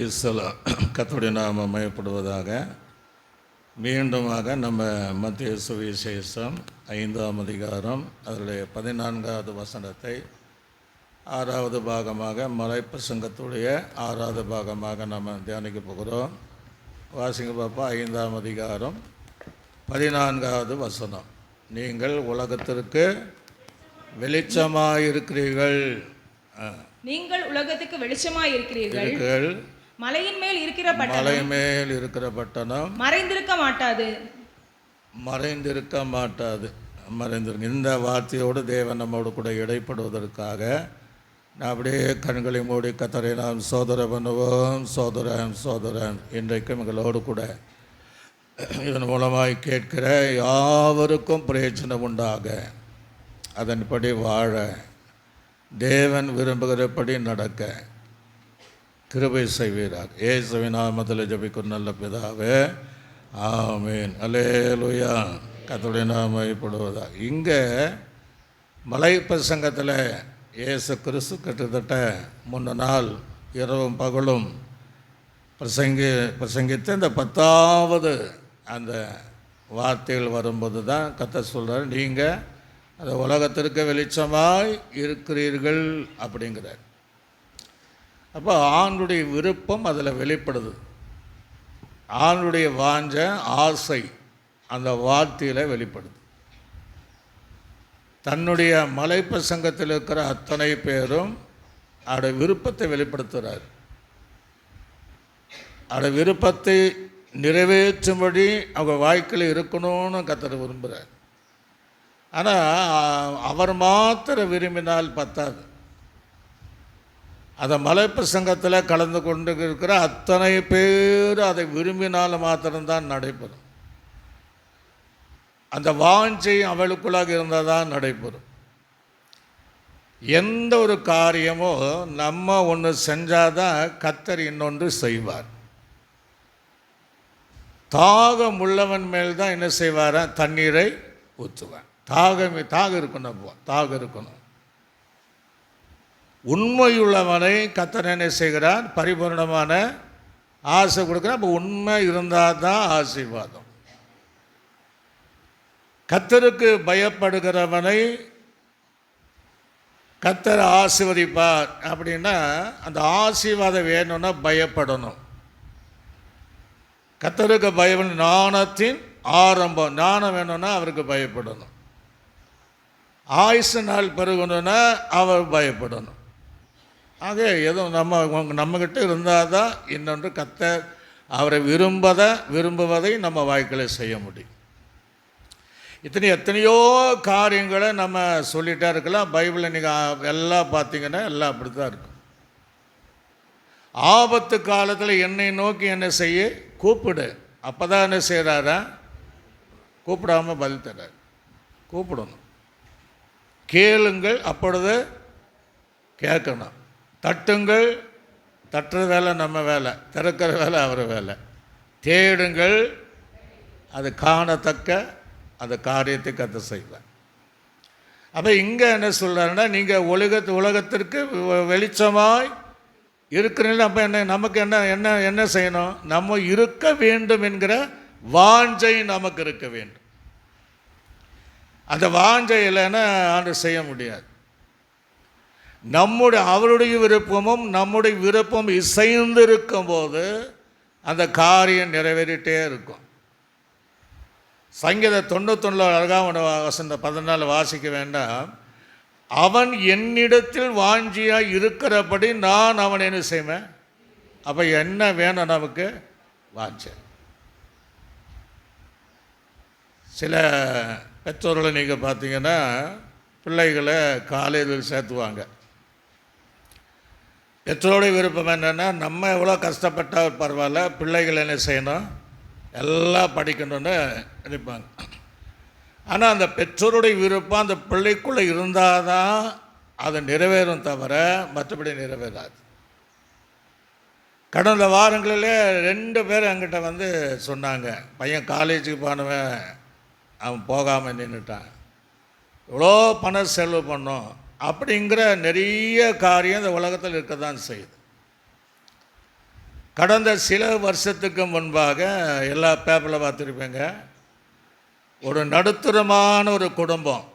கர்த்தருடைய நாமம் மகிமைப்படுவதாக. மீண்டுமாக நம்ம மத்திய சுவிசேஷம் 5ஆம் அதிகாரம் அதனுடைய 14வது வசனத்தை 6வது பாகமாக மலைப்பிரசங்கத்துடைய 6வது பாகமாக நம்ம தியானிக்க போகிறோம். வாசிங்க பாப்பா. 5ஆம் அதிகாரம் 14வது வசனம். நீங்கள் உலகத்திற்கு வெளிச்சமாயிருக்கிறீர்கள். நீங்கள் உலகத்துக்கு வெளிச்சமாய் இருக்கிறீர்கள். மலையின் மேல் இருக்கிற பட்டணம் மறைந்திருக்க மாட்டாது. இந்த வார்த்தையோடு தேவன் நம்மோடு கூட இடைப்படுவதற்காக நான் அப்படியே கண்களை மூடி கர்த்தரை நாம் சோதர பண்ணுவோம். சோதரன் இன்றைக்கும் எங்களோடு கூட இதன் மூலமாய் கேட்கிற யாவருக்கும் பிரயோஜனம் உண்டாக, அதன்படி வாழ, தேவன் விரும்புகிறபடி நடக்க கிருபை செய்வீரார். இயேசுவின் நாமத்தில் ஜெபிக்கும் நல்ல பிதாவே, ஆமீன். அல்லேலூயா. கர்த்தருடைய நாமம் மகிமைப்படுவதா. இங்கே மலை பிரசங்கத்தில் இயேசு கிறிஸ்து கிட்டத்தட்ட 3 நாள் இரவும் பகலும் பிரசங்கித்து இந்த 10வது அந்த வார்த்தைகள் வரும்போது தான் கர்த்தர் சொல்கிறார், நீங்கள் அந்த உலகத்திற்கு வெளிச்சமாய் இருக்கிறீர்கள் அப்படிங்கிறார். அப்போ ஆணுடைய விருப்பம் அதில் வெளிப்படுது. ஆணுடைய வாஞ்ச ஆசை அந்த வார்த்தையில் வெளிப்படுது. தன்னுடைய மலைப்பிரசங்கத்தில் இருக்கிற அத்தனை பேரும் அவருடைய விருப்பத்தை வெளிப்படுத்துகிறார். அவருடைய விருப்பத்தை நிறைவேற்றும்படி அவங்க வாழ்க்கையில் இருக்கணும்னு கர்த்தர் விரும்புகிறார். ஆனால் அவர் மாத்திரம் விரும்பினால் பத்தாது. அந்த மலைப்பிரசங்கத்தில் கலந்து கொண்டு இருக்கிற அத்தனை பேர் அதை விரும்பினால் மாத்திரம்தான் நடைபெறும். அந்த வாஞ்சை அவளுக்குள்ளாக இருந்தால் தான் நடைபெறும். எந்த ஒரு காரியமோ நம்ம ஒன்று செஞ்சாதான் கர்த்தர் இன்னொன்று செய்வார். தாகம் உள்ளவன் மேல் தான் என்ன செய்வாரா? தண்ணீரை ஊற்றுவார். தாகம் இருக்கணும். உண்மையுள்ளவனை கர்த்தர் என்ன செய்கிறார்? பரிபூர்ணமான ஆசை கொடுக்குறார். அப்போ உண்மை இருந்தால் தான் ஆசீர்வாதம். கர்த்தருக்கு பயப்படுகிறவனை கர்த்தர் ஆசீர்வதிப்பார். அப்படின்னா அந்த ஆசீர்வாதம் வேணும்னா பயப்படணும். கர்த்தருக்கு பயம் ஞானத்தின் ஆரம்பம். ஞானம் வேணும்னா அவருக்கு பயப்படணும். ஆயுசு நாள் பெருகணும்னா அவர் பயப்படணும். ஆக எதுவும் நம்மக்கிட்ட இருந்தால் தான் இன்னொன்று கர்த்தர் அவரை விரும்புவதை நம்ம வாழ்க்கையில் செய்ய முடியும். எத்தனையோ காரியங்களை நம்ம சொல்லிகிட்டே இருக்கலாம். பைபிளில் நீங்கள் எல்லாம் பார்த்தீங்கன்னா எல்லாம் அப்படி தான் இருக்கும். ஆபத்து காலத்தில் என்னை நோக்கி என்ன செய்ய கூப்பிடு. அப்போ தான் என்ன செய்கிறாரா? கூப்பிடாமல் பதில் தர்றார். கூப்பிடணும். கேளுங்கள், அப்பொழுது கேட்கணும். தட்டுங்கள், தட்டுற வேலை நம்ம வேலை, திறக்கிற வேலை அவர் வேலை. தேடுங்கள், அது காணத்தக்க அந்த காரியத்தை கர்த்தர் செய்வார். அப்போ இங்கே என்ன சொல்கிறாருன்னா, நீங்கள் உலகத்திற்கு வெளிச்சமாய் இருக்கிறீங்க. அப்போ நமக்கு என்ன செய்யணும்? நம்ம இருக்க வேண்டும் என்கிற வாஞ்சை நமக்கு இருக்க வேண்டும். அந்த வாஞ்சை இல்லைன்னா ஆண்டு செய்ய முடியாது. அவருடைய விருப்பமும் நம்முடைய விருப்பம் இசைந்து இருக்கும்போது அந்த காரியம் நிறைவேறிட்டே இருக்கும். சங்கீதம் 91 அழகான 14 வாசிக்க வேண்டாம். அவன் என்னிடத்தில் வாஞ்சியாக இருக்கிறபடி நான் அவன் என்ன செய்வேன். அப்போ என்ன வேணும் நமக்கு? வாஞ்சை. சில பெற்றோர்களை நீங்கள் பார்த்தீங்கன்னா பிள்ளைகளை காலேஜில் சேர்த்துவாங்க. பெற்றோருடைய விருப்பம் என்னென்னா, நம்ம எவ்வளோ கஷ்டப்பட்டால் பரவாயில்ல, பிள்ளைகள் என்ன செய்யணும்? எல்லாம் படிக்கணும்னு நினைப்பாங்க. ஆனால் அந்த பெற்றோருடைய விருப்பம் அந்த பிள்ளைக்குள்ளே இருந்தால் தான் அது நிறைவேறும், தவிர மற்றபடி நிறைவேறாது. கடந்த வாரங்களிலே 2 பேர் என்கிட்ட வந்து சொன்னாங்க, பையன் காலேஜுக்கு போனவன் அவன் போகாமல் நின்றுட்டான், இவ்வளோ பணம் செலவு பண்ணோம் அப்படிங்கிற நிறைய காரியம் இந்த உலகத்தில் இருக்க தான் செய்யுது. கடந்த சில வருஷத்துக்கு முன்பாக எல்லா பேப்பரில் பார்த்துருப்பேங்க, ஒரு நடுத்தரமான ஒரு குடும்பம்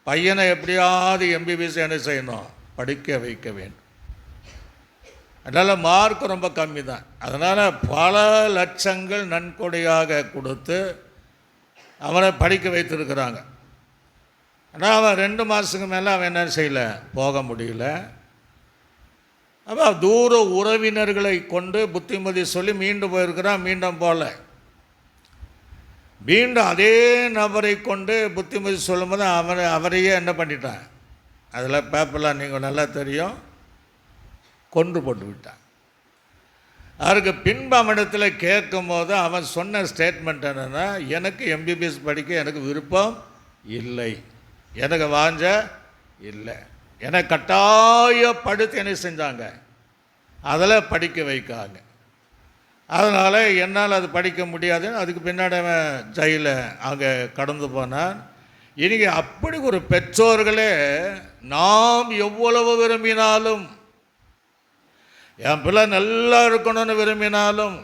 பையனை எப்படியாவது எம்பிபிஎஸ் என்ன செய்யணும், படிக்க வைக்க வேண்டும். அதனால் மார்க் ரொம்ப கம்மி தான். அதனால் பல லட்சங்கள் நன்கொடையாக கொடுத்து அவனை படிக்க வைத்திருக்கிறாங்க. ஆனால் அவன் 2 மாதத்துக்கு மேலே அவன் என்ன செய்யலை, போக முடியல. அப்போ தூர உறவினர்களை கொண்டு புத்திமதி சொல்லி மீண்டும் போயிருக்கிறான், மீண்டும் போகல. மீண்டும் அதே நபரை கொண்டு புத்திமதி சொல்லும்போது அவரையே என்ன பண்ணிட்டான், அதில் பேப்பர்லாம் நீங்கள் நல்லா தெரியும், கொன்று போட்டு விட்டான். அவருக்கு பின்பு அவனிடத்தில் கேட்கும் போது அவன் சொன்ன ஸ்டேட்மெண்ட் என்னென்னா, எனக்கு எம்பிபிஎஸ் படிக்க எனக்கு விருப்பம் இல்லை, எனக்கு வாஞ்ச இல்லை, எனக்கு கட்டாயப்படுத்தி என்ன செஞ்சாங்க, அதில் படிக்க வைக்காங்க. அதனால் என்னால் அது படிக்க முடியாதுன்னு அதுக்கு பின்னாடி அவன் ஜெயிலில் அங்கே கடந்து போனான். இன்றைக்கி அப்படி ஒரு பெற்றோர்களே, நாம் எவ்வளவு விரும்பினாலும், என் பிள்ளை நல்லா இருக்கணும்னு விரும்பினாலும்,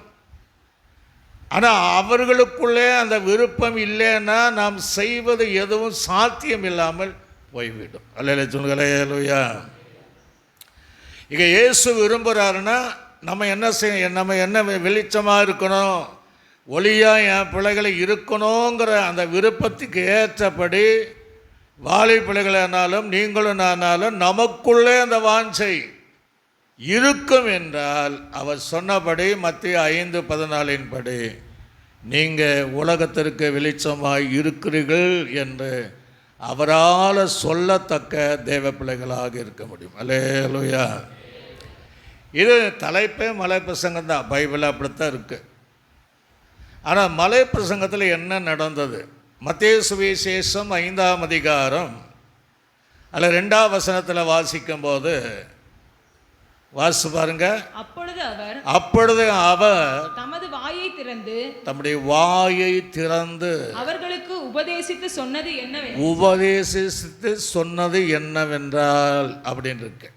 ஆனால் அவர்களுக்குள்ளே அந்த விருப்பம் இல்லைன்னா நாம் செய்வது எதுவும் சாத்தியம் இல்லாமல் போய்விடும். அல்ல சொல்லுங்களேயா. இங்கே இயேசு விரும்புகிறாருன்னா நம்ம என்ன செய்ய, நம்ம என்ன வெளிச்சமாக இருக்கணும், ஒளியாக என் பிள்ளைகளை இருக்கணுங்கிற அந்த விருப்பத்துக்கு ஏற்றபடி வாலி பிள்ளைகளானாலும் நீங்களும் ஆனாலும் நமக்குள்ளே அந்த வாஞ்சை இருக்கும் என்றால் அவர் சொன்னபடி மத்திய 5:14 படி நீங்கள் உலகத்திற்கு வெளிச்சமாய் இருக்கிறீர்கள் என்று அவரால் சொல்லத்தக்க தேவ பிள்ளைகளாக இருக்க முடியும். அல்லேலூயா. இது தலைப்பே மலை பிரசங்கம் தான், பைபிள் அப்படித்தான் இருக்குது. ஆனால் மலை பிரசங்கத்தில் என்ன நடந்தது, மத்தேயு சுவிசேஷம் 5ஆம் அதிகாரம் அதில் 2ஆம் வசனத்தில் வாசிக்கும் போது வாசி பாருங்க. அப்பொழுது அவர் தமது வாயை திறந்து, தம்முடைய வாயை திறந்து அவர்களுக்கு உபதேசித்து சொன்னது என்னவென்றால் அப்படின்னு இருக்கு.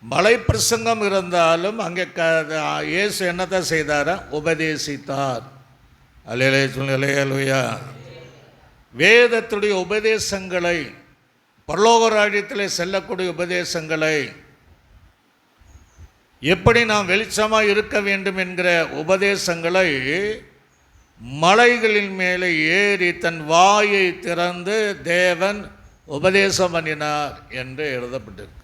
மலை பிரசங்கம் இருந்தாலும் அங்கே இயேசு என்னத்தான் செய்தாரா, உபதேசித்தார். அல்லேலூயா. வேதத்துடைய உபதேசங்களை, பரலோக ராஜ்யத்தில் செல்லக்கூடிய உபதேசங்களை, எப்படி நாம் வெளிச்சமாக இருக்க வேண்டும் என்கிற உபதேசங்களை மலைகளின் மேலே ஏறி தன் வாயை திறந்து தேவன் உபதேசம் பண்ணினார் என்று எழுதப்பட்டிருக்கு.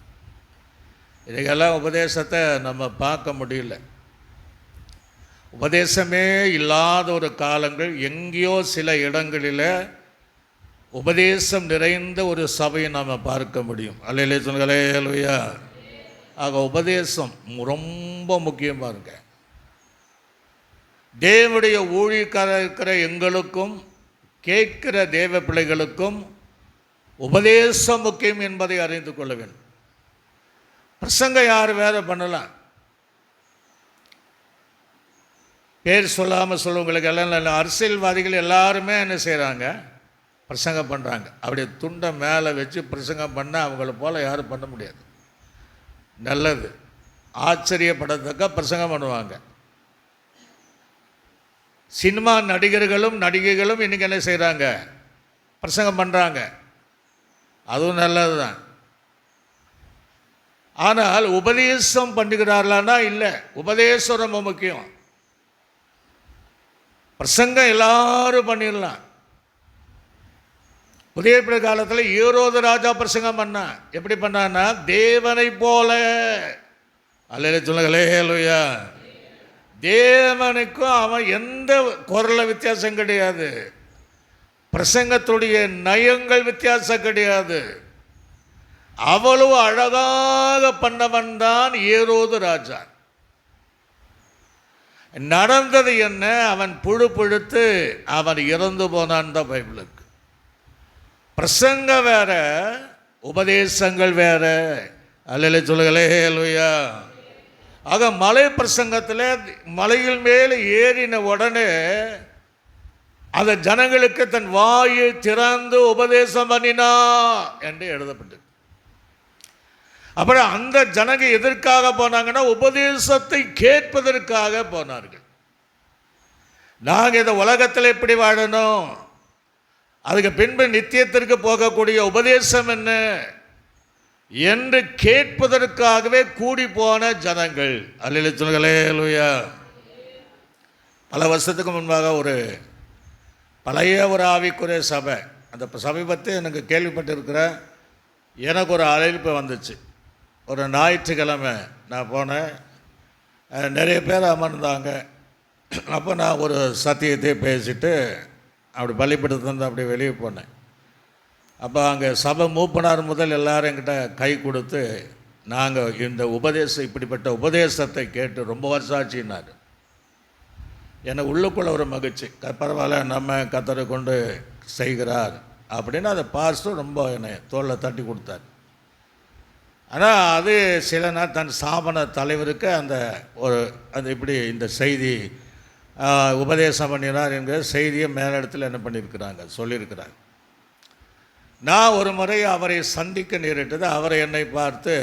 இதுக்கெல்லாம் உபதேசத்தை நம்ம பார்க்க முடியல. உபதேசமே இல்லாத ஒரு காலங்கள், எங்கேயோ சில இடங்களில் உபதேசம் நிறைந்த ஒரு சபையை நாம் பார்க்க முடியும். அல்லேலூயா சொல்லுங்களே. அல்லேலூயா. ஆக உபதேசம் ரொம்ப முக்கியமாக இருக்க. தேவனுடைய ஊழியக்காரர் இருக்கிற எங்களுக்கும் கேட்கிற தேவ பிள்ளைகளுக்கும் உபதேசம் முக்கியம் என்பதை அறிந்து கொள்ள வேண்டும். பிரசங்கம் யார் வேறு பண்ணலாம், பேர் சொல்லாமல் சொல்லுவங்களுக்கு எல்லாம் அரசியல்வாதிகள் எல்லாருமே என்ன செய்கிறாங்க, பிரசங்கம் பண்ணுறாங்க. அப்படியே துண்டை மேலே வச்சு பிரசங்கம் பண்ணால் அவங்கள போல் யாரும் பண்ண முடியாது. நல்லது, ஆச்சரியப்படத்தக்க பிரசங்கம் பண்ணுவாங்க. சினிமா நடிகர்களும் நடிகைகளும் இன்றைக்கி என்ன செய்கிறாங்க, பிரசங்கம் பண்ணுறாங்க. அதுவும் நல்லது தான். ஆனால் உபதேசம் பண்ணுகிறார்களானா இல்லை. உபதேசம் ரொம்ப முக்கியம். பிரசங்கம் எல்லாரும் பண்ணிடலாம். புதிய ஏற்பாடு காலத்தில் ஏரோது ராஜா பிரசங்கம் பண்ணான். எப்படி பண்ணான்னா, தேவனை போல. அல்லேலூயா சொல்லுங்களே. அல்லேலூயா. தேவனுக்கும் அவன் எந்த குரல வித்தியாசம் கிடையாது, பிரசங்கத்துடைய நயங்கள் வித்தியாசம் கிடையாது. அவ்வளவு அழகாக பண்ணவன் தான் ஏரோது ராஜா. நடந்தது என்ன, அவன் புழு புழுத்து அவன் இறந்து போனான் தான் பைபிளுக்கு. பிரசங்க வேற, உபதேசங்கள் வேற. அல்லேலூயா சொல்லுங்களே. அல்லேலூயா. ஆக மலை பிரசங்கத்தில் மலையில் மேலே ஏறின உடனே அந்த ஜனங்களுக்கு தன் வாயை திறந்து உபதேசம் பண்ணினா என்று எழுதப்பட்டது. அப்புறம் அந்த ஜனங்க எதற்காக போனாங்கன்னா உபதேசத்தை கேட்பதற்காக போனார்கள். நாங்கள் இந்த உலகத்தில் எப்படி வாழணும், அதுக்கு பின்பு நித்தியத்திற்கு போகக்கூடிய உபதேசம் என்ன என்று கேட்பதற்காகவே கூடி போன ஜனங்கள். அல்லேலூயா. பல வருஷத்துக்கு முன்பாக ஒரு பழைய ஒரு ஆவிக்குரிய சபை, அந்த சபை பற்றி எனக்கு கேள்விப்பட்டிருக்கிறேன். எனக்கு ஒரு அழைப்பு வந்துச்சு. ஒரு ஞாயிற்றுக்கிழமை நான் போனேன். நிறைய பேர் அமர்ந்தாங்க. அப்போ நான் ஒரு சத்தியத்தை பேசிட்டு அப்படி பள்ளிப்படத்துலேருந்து அப்படி வெளியே போனேன். அப்போ அங்கே சபை மூப்பனார் முதல் எல்லாரும் என்கிட்ட கை கொடுத்து, நாங்கள் இந்த இப்படிப்பட்ட உபதேசத்தை கேட்டு ரொம்ப வருஷம் ஆச்சுன்னாரு. எனக்கு உள்ளுக்குள்ள ஒரு மகிழ்ச்சி, பரவாயில்ல நம்ம கத்தரை கொண்டு செய்கிறார் அப்படின்னு அதை பாஸ்டர் ரொம்ப என்னை தோளில் தட்டி கொடுத்தார். ஆனால் அது சில நாள் தன் ஸ்தாபன தலைவருக்கு அந்த இப்படி இந்த செய்தி உபதேசம் பண்ணினார் என்கிற செய்தியை மேலிடத்தில் என்ன பண்ணியிருக்கிறாங்க, சொல்லியிருக்கிறாங்க. நான் ஒரு முறை அவரை சந்திக்க நேரிட்டது. அவரை என்னை பார்த்து,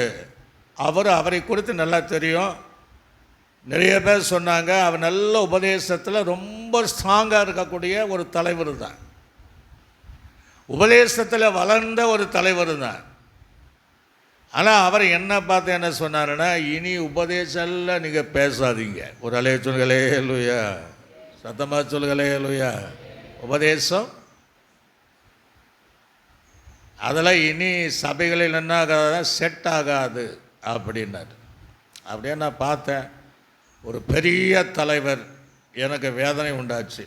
அவரை குறித்து நல்லா தெரியும். நிறைய பேர் சொன்னாங்க அவர் நல்ல உபதேசத்தில் ரொம்ப ஸ்ட்ராங்காக இருக்கக்கூடிய ஒரு தலைவர் தான், உபதேசத்தில் வளர்ந்த ஒரு தலைவர் தான். ஆனால் அவர் என்ன பார்த்து என்ன சொன்னாருன்னா, இனி உபதேசம்ல நீங்கள் பேசாதீங்க. ஒரு அலைய சொல்களே லூயா, சத்தமாக சொல்களே லூயா. உபதேசம் அதெல்லாம் இனி சபைகளில் என்ன ஆகாது, செட் ஆகாது அப்படின்னாரு. அப்படியே நான் பார்த்தேன். ஒரு பெரிய தலைவர், எனக்கு வேதனை உண்டாச்சு.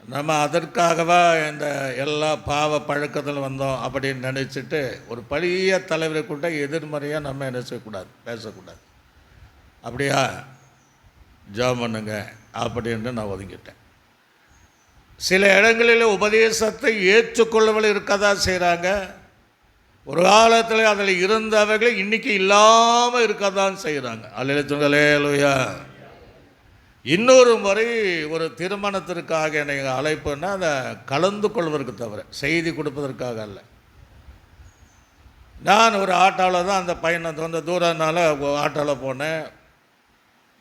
நம்ம அதற்காகவா இந்த எல்லா பாவ பழக்கத்தில் வந்தோம் அப்படின்னு நினச்சிட்டு ஒரு பெரிய தலைவரை கூட எதிர்மறையாக நம்ம என்ன செய்யக்கூடாது, பேசக்கூடாது. அப்படியா ஜெபம் பண்ணுங்க அப்படின்னு நான் ஒதுங்கிட்டேன். சில இடங்களில் உபதேசத்தை ஏற்றுக்கொள்ளவர்கள் இருக்கதான் செய்கிறாங்க. ஒரு காலத்தில் அதில் இருந்தவர்கள் இன்றைக்கி இல்லாமல் இருக்கதான் செய்கிறாங்க. அல்லேலூயா. இன்னொரு முறை ஒரு திருமணத்திற்காக என்னை அழைப்புன்னா அதை கலந்து கொள்வதற்கு தவிர செய்தி கொடுப்பதற்காக அல்ல. நான் ஒரு ஆட்டோவில் தான் அந்த பையனை வந்து தூரனால ஆட்டோவில் போனேன்.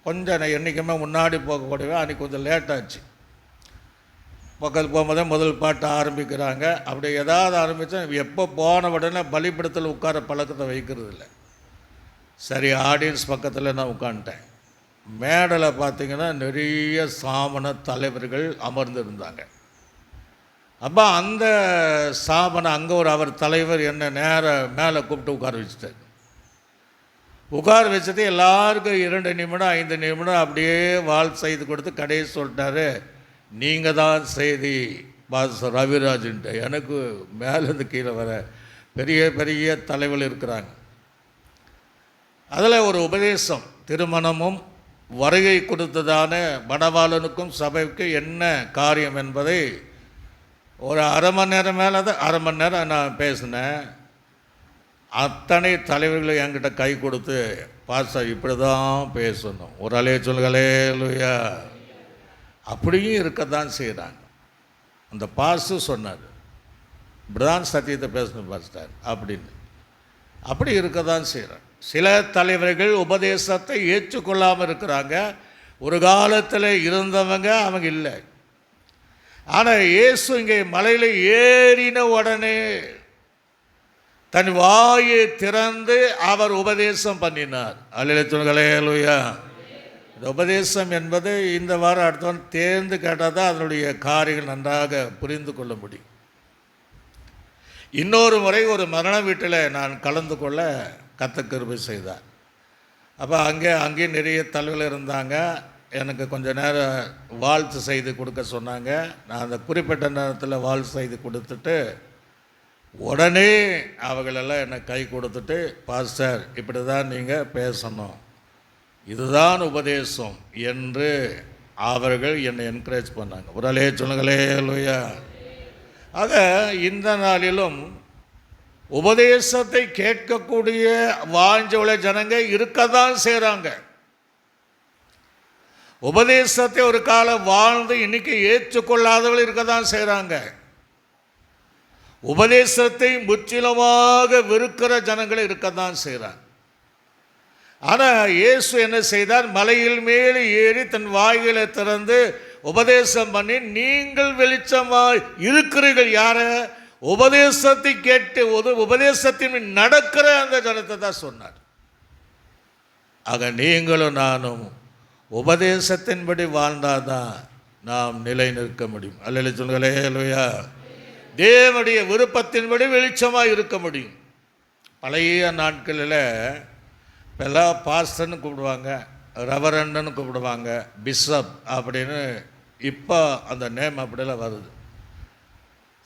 கொஞ்சம் நான் என்றைக்குமே முன்னாடி போகக்கூடியவன். அன்றைக்கி கொஞ்சம் லேட்டாச்சு. பக்கத்தில் போகும்போதே முதல் பாட்டு ஆரம்பிக்கிறாங்க. அப்படி ஏதாவது ஆரம்பித்தா எப்போ போன உடனே பலிபீடத்தில் உட்கார பழக்கத்தை வைக்கிறது இல்லை. சரி, ஆடியன்ஸ் பக்கத்தில் நான் உட்காந்துட்டேன். மேடையில் பார்த்திங்கன்னா நிறைய ஸ்தாபன தலைவர்கள் அமர்ந்திருந்தாங்க. அப்போ அந்த ஸ்தாபனம் அங்கே அவர் தலைவர் என்ன மேலே கூப்பிட்டு உட்கார வச்சுட்டார். உட்கார வச்சுட்டு எல்லாருக்கும் 2 நிமிடம் 5 நிமிடம் அப்படியே வாழ் செய்து கொடுத்து கடைசி சொல்லிட்டாரு, நீங்கள் தான் செய்தி பாஸ்டர் ரவிராஜன்ட்டு. எனக்கு மேலேருந்து கீழே வர பெரிய பெரிய தலைவர்கள் இருக்கிறாங்க. அதில் ஒரு உபதேசம், திருமணமும் வருகை கொடுத்ததான மணவாளனுக்கும் சபைக்கு என்ன காரியம் என்பதை ஒரு அரை மணி நேரம் மேலே தான், அரை மணி நேரம் நான் பேசினேன். அத்தனை தலைவர்களும் என்கிட்ட கை கொடுத்து, பாஸ்டர் இப்படி தான் பேசணும், ஒரு அலைய சொல்களே லூயா. அப்படியும் இருக்க தான் செய்கிறாங்க. அந்த பாஸ்டர் சொன்னார், இப்படி தான் சத்தியத்தை பேசணும் பாஸ்டர் அப்படின்னு. அப்படி இருக்க தான் செய்கிறாங்க. சில தலைவர்கள் உபதேசத்தை ஏற்றுக்கொள்ளாமல் இருக்கிறாங்க. ஒரு காலத்தில் இருந்தவங்க அவங்க இல்லை. ஆனால் இயேசு இங்கே மலையில் ஏறின உடனே தன் வாயை திறந்து அவர் உபதேசம் பண்ணினார். அல்லேலூயா. இந்த உபதேசம் என்பது இந்த வாரம் அடுத்தவன் தேர்ந்து கேட்டால் தான் அதனுடைய காரியங்கள் நன்றாக புரிந்து கொள்ள முடியும். இன்னொரு முறை ஒரு மரண வீட்டில் நான் கலந்து கொள்ள கர்த்தர் கிருபை செய்தார். அப்போ அங்கேயும் நிறைய தலைவர்கள் இருந்தாங்க. எனக்கு கொஞ்சம் நேரம் வாழ்த்து செய்து கொடுக்க சொன்னாங்க. நான் அந்த குறிப்பிட்ட நேரத்தில் வாழ்த்து செய்து கொடுத்துட்டு உடனே அவங்களெல்லாம் என்னை கை கொடுத்துட்டு, பாஸ்டர் இப்படி தான் நீங்கள் பேசணும், இதுதான் உபதேசம் என்று அவர்கள் என்னை என்கரேஜ் பண்ணாங்க. ஒரு அலைய சொல்லுங்களே லூயா. ஆக இந்த நாளிலும் உபதேசத்தை கேட்கக்கூடிய வாஞ்ச ஜனங்க இருக்கதான் செய்கிறாங்க. உபதேசத்தை ஒரு காலம் வாழ்ந்து இன்னைக்கு ஏற்றுக்கொள்ளாதவர்கள் இருக்கதான் செய்கிறாங்க. உபதேசத்தை முற்றிலுமாக வெறுக்கிற ஜனங்கள் இருக்கத்தான் செய்கிறார். ஆனால் இயேசு என்ன செய்தார்? மலையில் மேலே ஏறி தன் வாய்களை திறந்து உபதேசம் பண்ணி, நீங்கள் வெளிச்சமாய் இருக்கிறீர்கள். யார? உபதேசத்தை கேட்டு உபதேசத்தின் நடக்கிற அந்த ஜனத்தை தான் சொன்னார். ஆக நீங்களும் நானும் உபதேசத்தின்படி வாழ்ந்தாதான் நாம் நிலை நிற்க முடியும். அல்லேலூயா சொல்லுங்களே. அல்லேலூயா. தேவனுடைய விருப்பத்தின்படி வெளிச்சமாக இருக்க முடியும். பழைய நாட்களில் இப்போல்லாம் பாஸ்டர்னு கூப்பிடுவாங்க, ரெவரண்டுன்னு கூப்பிடுவாங்க, பிஷப் அப்படின்னு. இப்போ அந்த நேம் அப்படிலாம் வருது.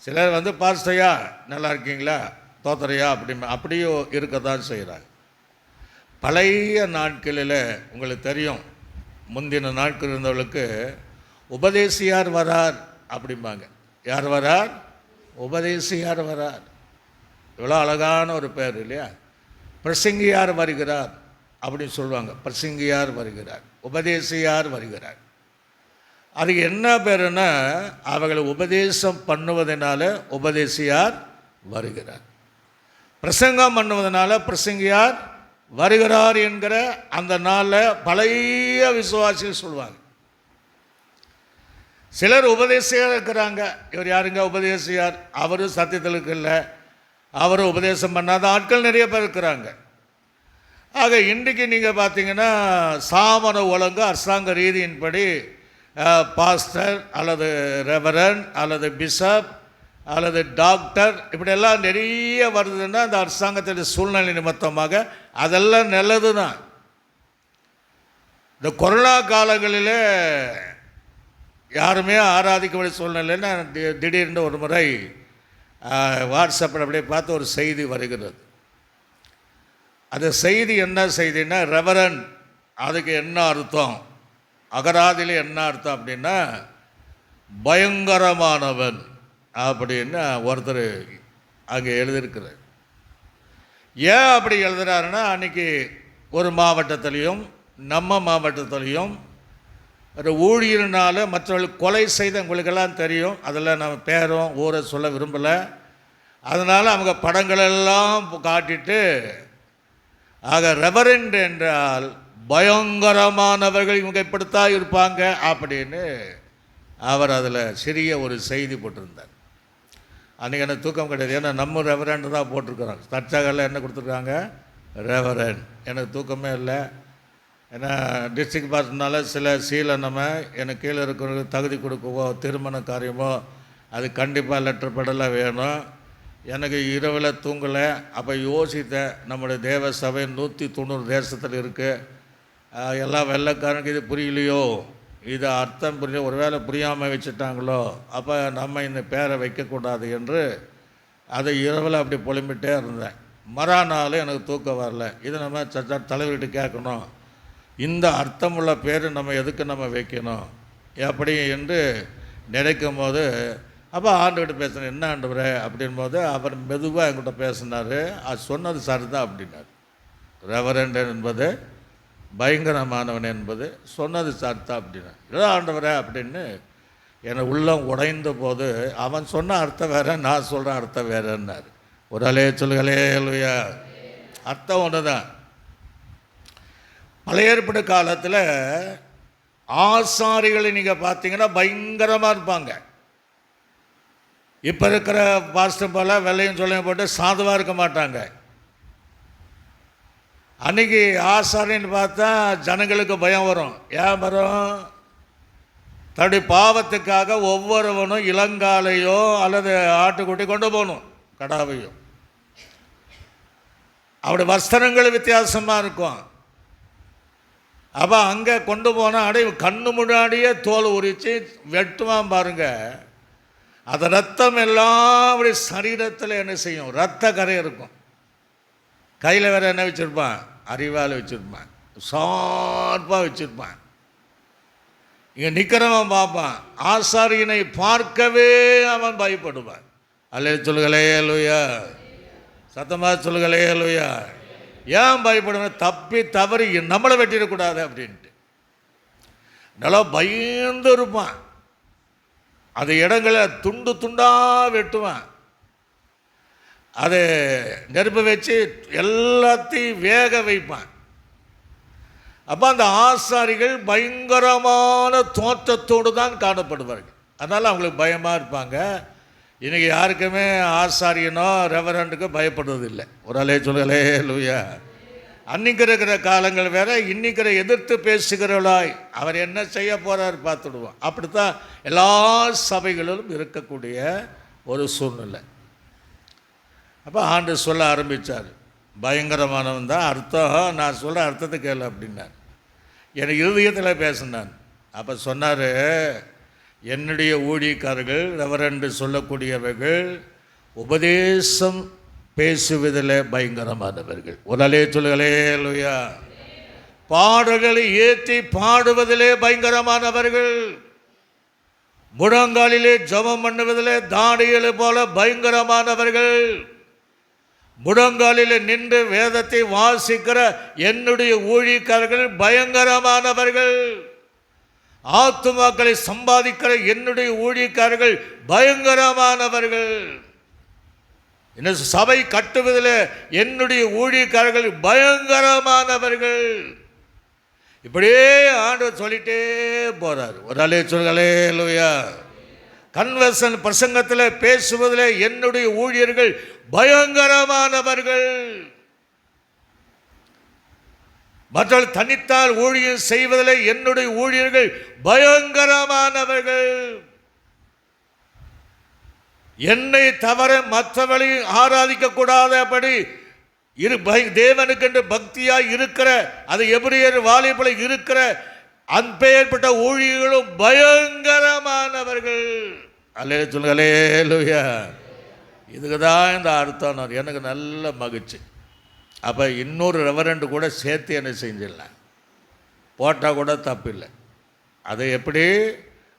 சிலர் பாஸ்டையா நல்லா இருக்கீங்களா, தோத்தரையா அப்படியும் இருக்க தான் செய்கிறாங்க. பழைய நாட்களில் உங்களுக்கு தெரியும், முந்தின நாட்கள் இருந்தவர்களுக்கு உபதேசியார் வரார் அப்படிம்பாங்க. யார் வரார்? உபதேசியார் வரார். இவ்வளோ அழகான ஒரு பேர் இல்லையா? பிரசங்கியார் வருகிறார் அப்படின்னு சொல்லுவாங்க. பிரசங்கியார் வருகிறார், உபதேசியார் வருகிறார். அதுக்கு என்ன பேருன்னா, அவர்களை உபதேசம் பண்ணுவதனால உபதேசியார் வருகிறார், பிரசங்கம் பண்ணுவதனால பிரசங்கியார் வருகிறார் என்கிற அந்த நாளில் பழைய விசுவாசிகள் சொல்லுவாங்க. சிலர் உபதேசியாக இருக்கிறாங்க. இவர் யாருங்க உபதேசியார்? அவரும் சத்தியத்தில் இருக்குல்ல, அவரும் உபதேசம் பண்ணாத ஆட்கள் நிறைய பேர் இருக்கிறாங்க. ஆக இன்றைக்கு நீங்கள் பார்த்தீங்கன்னா சாமன ஒழுங்கு அரசாங்க ரீதியின்படி பாஸ்டர் அல்லது ரெவரன் அல்லது பிஷப் அல்லது டாக்டர் இப்படியெல்லாம் நிறைய வருதுன்னா அந்த அரசாங்கத்தின் சூழ்நிலை நிமித்தமாக அதெல்லாம் நல்லது தான். இந்த கொரோனா காலங்களில் யாருமே ஆராதிக்க வேண்டிய சூழ்நிலைன்னா திடீர்னு ஒரு முறை வாட்ஸ்அப்பில் அப்படியே பார்த்து ஒரு செய்தி வருகிறது. அந்த செய்தி என்ன செய்தின்னா, ரெவரன் அதுக்கு என்ன அர்த்தம், அகராதியில் என்ன அர்த்தம் அப்படின்னா பயங்கரமானவன் அப்படின்னு ஒருத்தர் அங்கே எழுதியிருக்கிறார். ஏன் அப்படி எழுதுகிறாருன்னா, அன்றைக்கி ஒரு மாவட்டத்திலையும் நம்ம மாவட்டத்திலையும் ஒரு ஊழியர்னால மற்றவர்கள் கொலை செய்த உங்களுக்கெல்லாம் தெரியும். அதில் நம்ம பேரும் ஊரை சொல்ல விரும்பலை. அதனால் அவங்க படங்களெல்லாம் காட்டிட்டு, ஆக ரெவரண்ட் என்றால் பயங்கரமானவர்கள், இவங்க இப்படித்தான் இருப்பாங்க அப்படின்னு அவர் அதில் சிறிய ஒரு செய்தி போட்டிருந்தார். அன்றைக்கி எனக்கு தூக்கம் கிடையாது. ஏன்னா நம்ம ரெவரண்ட் தான் போட்டிருக்கிறோம். தற்சகலில் என்ன கொடுத்துருக்காங்க? ரெவரண்ட். எனக்கு தூக்கமே இல்லை. ஏன்னா டிஸ்ட்ரிக்ட் பாஸ்டர்னால சில சீலனமை எனக்கு கீழே இருக்கிறவங்களுக்கு தகுதி கொடுக்கவோ திருமண காரியமோ அது கண்டிப்பாக லெட்டர் படலாம் வேணும். எனக்கு இரவில் தூங்கலை. அப்போ யோசித்தேன், நம்முடைய தேவ சபை 190 தேசத்தில் இருக்குது. எல்லாம் வெள்ளைக்காரனுக்கு இது புரியலையோ, இது அர்த்தம் புரிய, ஒரு வேளை புரியாமல் வச்சுட்டாங்களோ, அப்போ நம்ம இந்த பேரை வைக்கக்கூடாது என்று அதை இரவில் அப்படி புலம்பிகிட்டே இருந்தேன். மறுநாள் எனக்கு தூக்கம் வரல. இது நம்ம தலைவர்கிட்ட கேட்கணும், இந்த அர்த்தமுள்ள பேர் நம்ம எதுக்கு நம்ம வைக்கணும் எப்படி என்று நினைக்கும் போது, அப்போ ஆண்டுகிட்ட பேசுகிறேன். என்ன ஆண்டவரே அப்படின்போது அவர் மெதுவாக என்கிட்ட பேசினார். அது சொன்னது சரிதான் அப்படின்னார். ரெவரண்ட் என்பது பயங்கரமானவன் என்பது சொன்னது சரிதான் அப்படின்னா. ஏதோ ஆண்டவரே அப்படின்னு என்னை உள்ளம் உடைந்த போது, அவன் சொன்ன அர்த்தம் வேறு, நான் சொல்கிற அர்த்தம் வேறுன்னார். ஒரு அலே சொல்லுகளே இல்லையா? அர்த்தம் ஒன்று தான். பழைய ஏற்பட்ட காலத்தில் ஆசாரிகளை நீங்கள் பார்த்தீங்கன்னா பயங்கரமாக இருப்பாங்க. இப்போ இருக்கிற பாஸ்டர் போல வெள்ளையும் சொல்லையும் போட்டு சாதுவாக இருக்க மாட்டாங்க. அன்றைக்கி ஆசாரின்னு பார்த்தா ஜனங்களுக்கு பயம் வரும். ஏன் வரும்? தன்னுடைய பாவத்துக்காக ஒவ்வொருவனும் இளங்காலையோ அல்லது ஆட்டுக்குட்டி கொண்டு போகணும், கடாவையோ. அவருடைய வஸ்திரங்கள் வித்தியாசமாக இருக்கும். அப்போ அங்கே கொண்டு போனால் அப்படியே கண்ணு முன்னாடியே தோல் உரித்து வெட்டுவான் பாருங்க. அந்த ரத்தம் எல்லாம் அப்படி சரீரத்தில் என்ன செய்யும்? ரத்த கரை இருக்கும். கையில் வேறு என்ன வச்சுருப்பான்? அறிவால் வச்சுருப்பான், ஷார்ப்பாக வச்சுருப்பான். இங்கே நிற்கிறவன் பார்ப்பான், ஆசாரியனை பார்க்கவே அவன் பயப்படுவான். அல்லே சொல்லுகளே லூயா, சத்தமாக சொல்லுகளே லூயா. ஏன் பயப்படுவேன்? தப்பி தவறி நம்மளை வெட்டிடக்கூடாது அப்படின்ட்டு நல்லா பயந்து இருப்பான். அந்த இடங்களை துண்டு துண்டாக வெட்டுவான். அதை நெருப்பு வச்சு எல்லாத்தையும் வேக வைப்பான். அப்போ அந்த ஆசாரிகள் பயங்கரமான தோற்றத்தோடு தான் காணப்படுவார்கள். அதனால் அவங்களுக்கு பயமாக இருப்பாங்க. இன்றைக்கி யாருக்குமே ஆசாரியனோ ரெவரண்டுக்கோ பயப்படுறதில்லை. ஒரு அலே சொல்லலே லூயா. அன்றைக்கி இருக்கிற காலங்கள் வேறு, இன்றைக்கிற எதிர்த்து பேசுகிறவளாய் அவர் என்ன செய்ய போகிறார் பார்த்துடுவோம். அப்படித்தான் எல்லா சபைகளிலும் இருக்கக்கூடிய ஒரு சூழ்நிலை. அப்போ ஆண்டு சொல்ல ஆரம்பித்தார், பயங்கரமானவன் தான் அர்த்தம், நான் சொல்கிற அர்த்தத்தை கேளு அப்படின்னார். எனக்கு இருதயத்தில் பேசினான். அப்போ சொன்னார், என்னுடைய ஊழியக்காரர்கள் ரெவரண்டு சொல்லக்கூடியவர்கள் உபதேசம் பேசுவதில் பயங்கரமானவர்கள். உடலே சொல்லுகளே லூயா. பாடல்களை ஏற்றி பாடுவதிலே பயங்கரமானவர்கள். முழங்காலிலே ஜெபம் பண்ணுவதிலே தானியேலை போல பயங்கரமானவர்கள். முழங்காலிலே நின்று வேதத்தை வாசிக்கிற என்னுடைய ஊழியக்காரர்கள் பயங்கரமானவர்கள். ஆத்துமாக்களை சம்பாதிக்கிற என்னுடைய ஊழியக்காரர்கள் பயங்கரமானவர்கள். இன்னும் சபை கட்டுவதில் என்னுடைய ஊழியக்காரர்கள் பயங்கரமானவர்கள். இப்படியே ஆண்டவர் சொல்லிட்டே போறார். ஒரு அலே சொல்களே லூயா. கன்வர்சன் பிரசங்கத்தில் பேசுவதில் என்னுடைய ஊழியர்கள் பயங்கரமானவர்கள். மற்றவர்கள் தனித்தால் ஊழியம் செய்வதில் என்னுடைய ஊழியர்கள் பயங்கரமானவர்கள். என்னை தவிர மற்றவர்களை ஆராதிக்க கூடாதபடி தேவனுக்கென்று பக்தியாய் இருக்கிற, அது எபிரேயர் வாலிபல இருக்கிற அன்பேற்பட்ட ஊழியர்களும் பயங்கரமானவர்கள். அல்லேலூயா. இதுக்கு தான் இந்த அர்த்தம். எனக்கு நல்ல மகிழ்ச்சி. அப்போ இன்னொரு ரெவரண்டு கூட சேர்த்து என்ன செஞ்சிடலாம், போட்டால் கூட தப்பில்லை. அது எப்படி?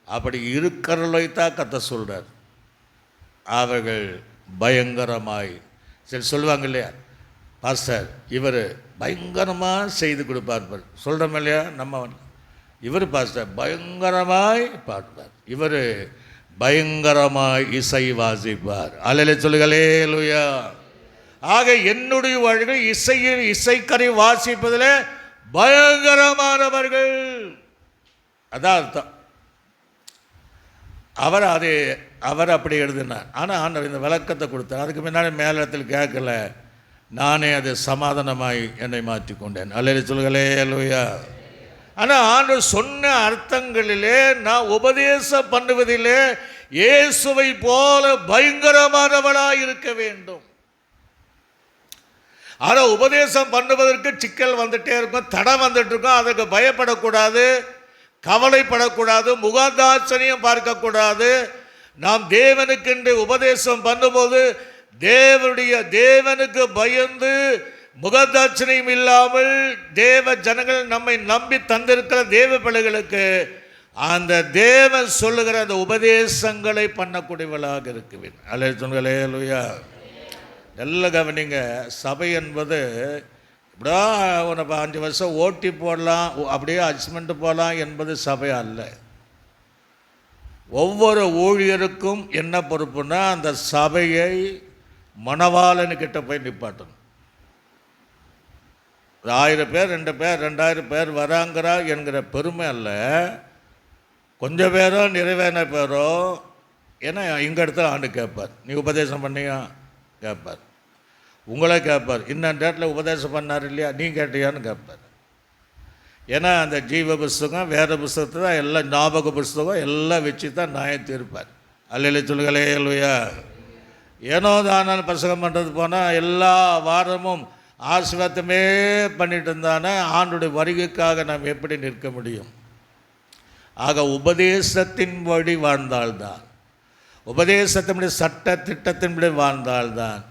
அப்படி இருக்கிறவளை தான் கத்த சொல்கிறார். அவர்கள் பயங்கரமாய் சரி சொல்லுவாங்க இல்லையா, பாஸ்டர் இவர் பயங்கரமாக செய்து கொடுப்பார் சொல்கிறோம் இல்லையா நம்ம. இவர் பாஸ்டர் பயங்கரமாய் பாடுவார், இவர் பயங்கரமாய் இசை வாசிப்பார். அல்லேலூயா சொல்லுகளே லூயா. ஆக என்னுடைய வழிகள் இசைக்கரை வாசிப்பதில் பயங்கரமானவர்கள். அதான் அர்த்தம். அவர் அப்படி எழுதினார். ஆனால் ஆண்டவர் இந்த விளக்கத்தை கொடுத்தார். அதுக்கு முன்னாடி மேலிடத்தில் கேட்கல, நானே அது சமாதானமாய் என்னை மாற்றிக்கொண்டேன். அல்லேலூயா சொல்லுகளே லூயா. ஆனால் ஆண்டவர் சொன்ன அர்த்தங்களிலே நான் உபதேசம் பண்ணுவதிலே இயேசுவை போல பயங்கரமானவளாய் இருக்க வேண்டும். ஆனால் உபதேசம் பண்ணுவதற்கு சிக்கல் வந்துட்டே இருக்கும், தடை வந்துட்டு இருக்கும். அதுக்கு பயப்படக்கூடாது, கவலைப்படக்கூடாது, முகதாட்சணியம் பார்க்கக்கூடாது. நாம் தேவனுக்கென்று உபதேசம் பண்ணும்போது தேவனுக்கு பயந்து முகதாட்சணியம் இல்லாமல் தேவ ஜனங்கள் நம்மை நம்பி தந்திருக்கிற தேவ பிள்ளைகளுக்கு அந்த தேவன் சொல்லுகிற அந்த உபதேசங்களை பண்ணக்கூடியவளாக இருக்குவேன். அல்லேலூயா. நல்ல கவனிங்க. சபை என்பது இப்படியா ஒரு 5 வருஷம் ஓட்டி போடலாம், அப்படியே அட்ஜஸ்ட்மெண்ட்டு போகலாம் என்பது சபை அல்ல. ஒவ்வொரு ஊழியருக்கும் என்ன பொறுப்புன்னா அந்த சபையை மணவாளனுக்கிட்ட போய் நிப்பாட்டணும். 1000 பேர் 2 பேர் 2000 பேர் வராங்கிறா என்கிற பெருமை அல்ல. கொஞ்சம் பேரோ நிறைவேற பேரோ, ஏன்னா இங்கே இடத்துல ஆண்டு கேட்பார், நீ உபதேசம் பண்ணியா கேட்பார், உங்களே கேட்பார், இன்னும் டேட்டில் உபதேசம் பண்ணார் இல்லையா நீ கேட்டியான்னு கேட்பார். ஏன்னா அந்த ஜீவ புஸ்தகம் வேறு புஸ்தகத்தை தான் எல்லாம் ஞாபக புஸ்தகம் எல்லாம் வச்சு தான் நியாயம் தீர்ப்பார். அல்லேலூயா சொல்லுகளே லூயா. ஏனோ தானு பிரசங்கம் பண்ணுறது போனால் எல்லா வாரமும் ஆசீர்வாதமே பண்ணிட்டு இருந்தானே ஆண்டுடைய வருகைக்காக நாம் எப்படி நிற்க முடியும்? ஆக உபதேசத்தின் வழி வாழ்ந்தால்தான், உபதேசத்தினுடைய சட்ட திட்டத்தின்படி வாழ்ந்தால்தான்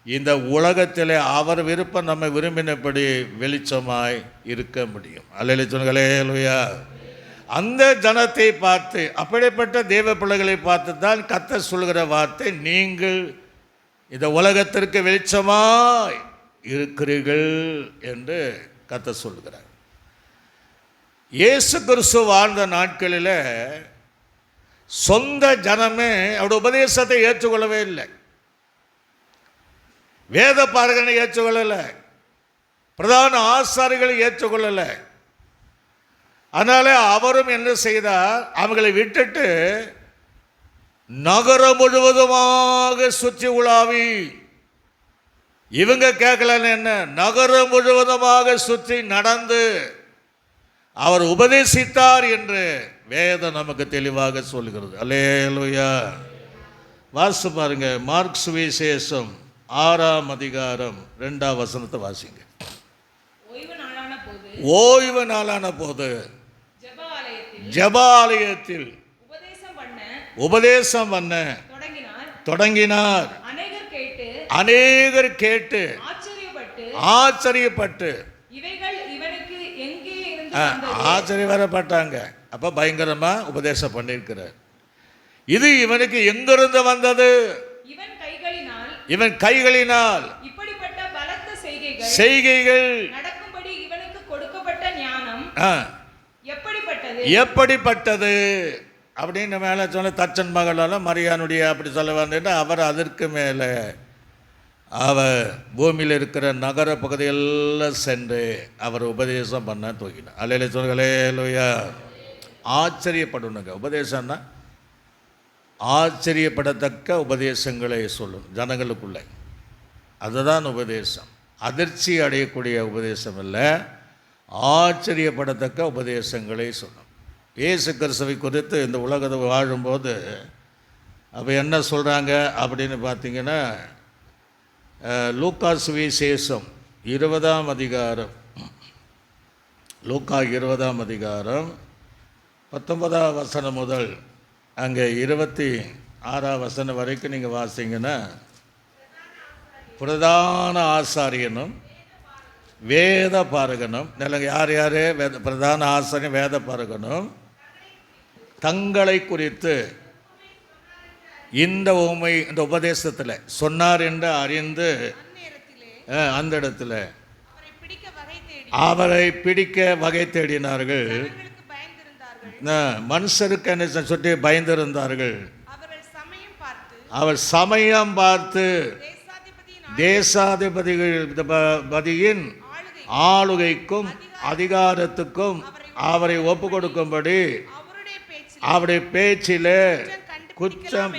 இந்த உலகத்தில் அவர் விருப்பம் நம்ம விரும்பினபடி வெளிச்சமாய் இருக்க முடியும். அல்லேலூயா சொல்லுங்களே லூயா. அந்த ஜனத்தை பார்த்து, அப்படிப்பட்ட தேவ பிள்ளைகளை பார்த்து தான் கர்த்தர் சொல்கிற வார்த்தை, நீங்கள் இந்த உலகத்திற்கு வெளிச்சமாய் இருக்கிறீர்கள் என்று கர்த்தர் சொல்கிறார். இயேசு கிறிஸ்து வாழ்ந்த நாட்களில் சொந்த ஜனமே அவருடைய உபதேசத்தை ஏற்றுக்கொள்ளவே இல்லை. வேத பாரகனை ஏற்றுக்கொள்ளலை, பிரதான ஆசாரிகளை ஏற்றுக்கொள்ளலை. அதனால அவரும் என்ன செய்தார், அவங்களை விட்டுட்டு நகரம் முழுவதுமாக சுற்றி உலாவி, இவங்க கேட்கலன்னு என்ன, நகரம் முழுவதுமாக சுற்றி நடந்து அவர் உபதேசித்தார் என்று வேதம் நமக்கு தெளிவாக சொல்கிறது. அல்லேலூயா. வாசித்து பாருங்க, மார்க் சுவிசேஷம் 6ஆம் அதிகாரம் 2ஆம் வசனத்தை வாசிங்க. ஓய்வு நாளான போது ஜெபாலயத்தில் உபதேசம் பண்ண தொடங்கினார். அநேகர் கேட்டு ஆச்சரியப்பட்டு ஆச்சரியப்பட்டாங்க. அப்ப பயங்கரமா உபதேசம் பண்ணியிருக்கிறார். இது இவனுக்கு எங்கிருந்து வந்தது? இவன் கைகளினால் இப்படிப்பட்ட பலத்த செய்கைகள் நடக்கும்படி இவனுக்கு கொடுக்கப்பட்ட ஞானம் எப்படிப்பட்டது அப்படின்னு மேலே சொன்ன தச்சன் மகளால் மரியானுடைய அப்படி சொல்ல வந்துட்டு அவர் அதற்கு மேலே அவர் பூமியில் இருக்கிற நகர பகுதியெல்லாம் சென்று அவர் உபதேசம் பண்ண தூக்கினார். அல்லையில சொல்லுங்களே லோயா. ஆச்சரியப்படணுங்க. உபதேசம்னா ஆச்சரியப்படத்தக்க உபதேசங்களை சொல்லணும் ஜனங்களுக்குள்ளே. அதுதான் உபதேசம். அதிர்ச்சி அடையக்கூடிய உபதேசம் இல்லை, ஆச்சரியப்படத்தக்க உபதேசங்களை சொல்லணும். இயேசு கிறிஸ்துவை குறித்து இந்த உலகத்தை வாழும்போது அப்போ என்ன சொல்கிறாங்க அப்படின்னு பார்த்தீங்கன்னா, லூக்கா சுவிசேஷம் 20ஆம் அதிகாரம், லூக்கா 20ஆம் அதிகாரம் 19ஆம் வசனம் முதல் அங்கே 26ஆம் வசனம் வரைக்கும் நீங்கள் வாசிங்கன்னா, பிரதான ஆசாரியனும் வேத பாரகனும், யார் யார் பிரதான ஆசாரியன் வேத பாரகனும் தங்களை குறித்து இந்த உண்மை இந்த உபதேசத்தில் சொன்னார் என்று அறிந்து அந்த இடத்துல அவரை பிடிக்க வகை தேடினார்கள். மனுஷருக்கு என்ன சுற்றி பயந்திருந்தார்கள். அவர் சமயம் பார்த்து தேசாதிபதியின் ஆளுகைக்கும் அதிகாரத்துக்கும் அவரை ஒப்பு கொடுக்கும்படி அவருடைய பேச்சில் குற்றம்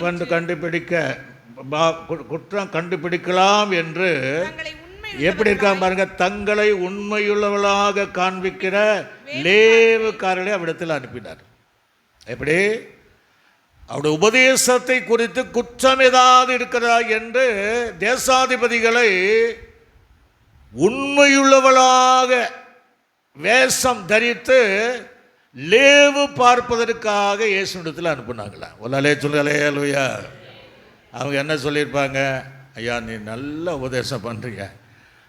கண்டுபிடிக்கலாம் என்று எப்படி இருக்காங்க பாருங்க. தங்களை உண்மையுள்ளவர்களாக காண்பிக்கிற லேவுக்காரர்களை அவ்விடத்தில் அனுப்பினார். எப்படி அவருடைய உபதேசத்தை குறித்து குற்றம் ஏதாவது இருக்கிறதா என்று தேசாதிபதிகளை உண்மையுள்ளவளாக வேஷம் தரித்து லேவு பார்ப்பதற்காக இயேசுவிடத்தில் அனுப்புனாங்களா? ஒல்லாலே சொல்லுங்களே லூயா. அவங்க என்ன சொல்லியிருப்பாங்க? ஐயா நீ நல்ல உபதேசம் பண்ணுறீங்க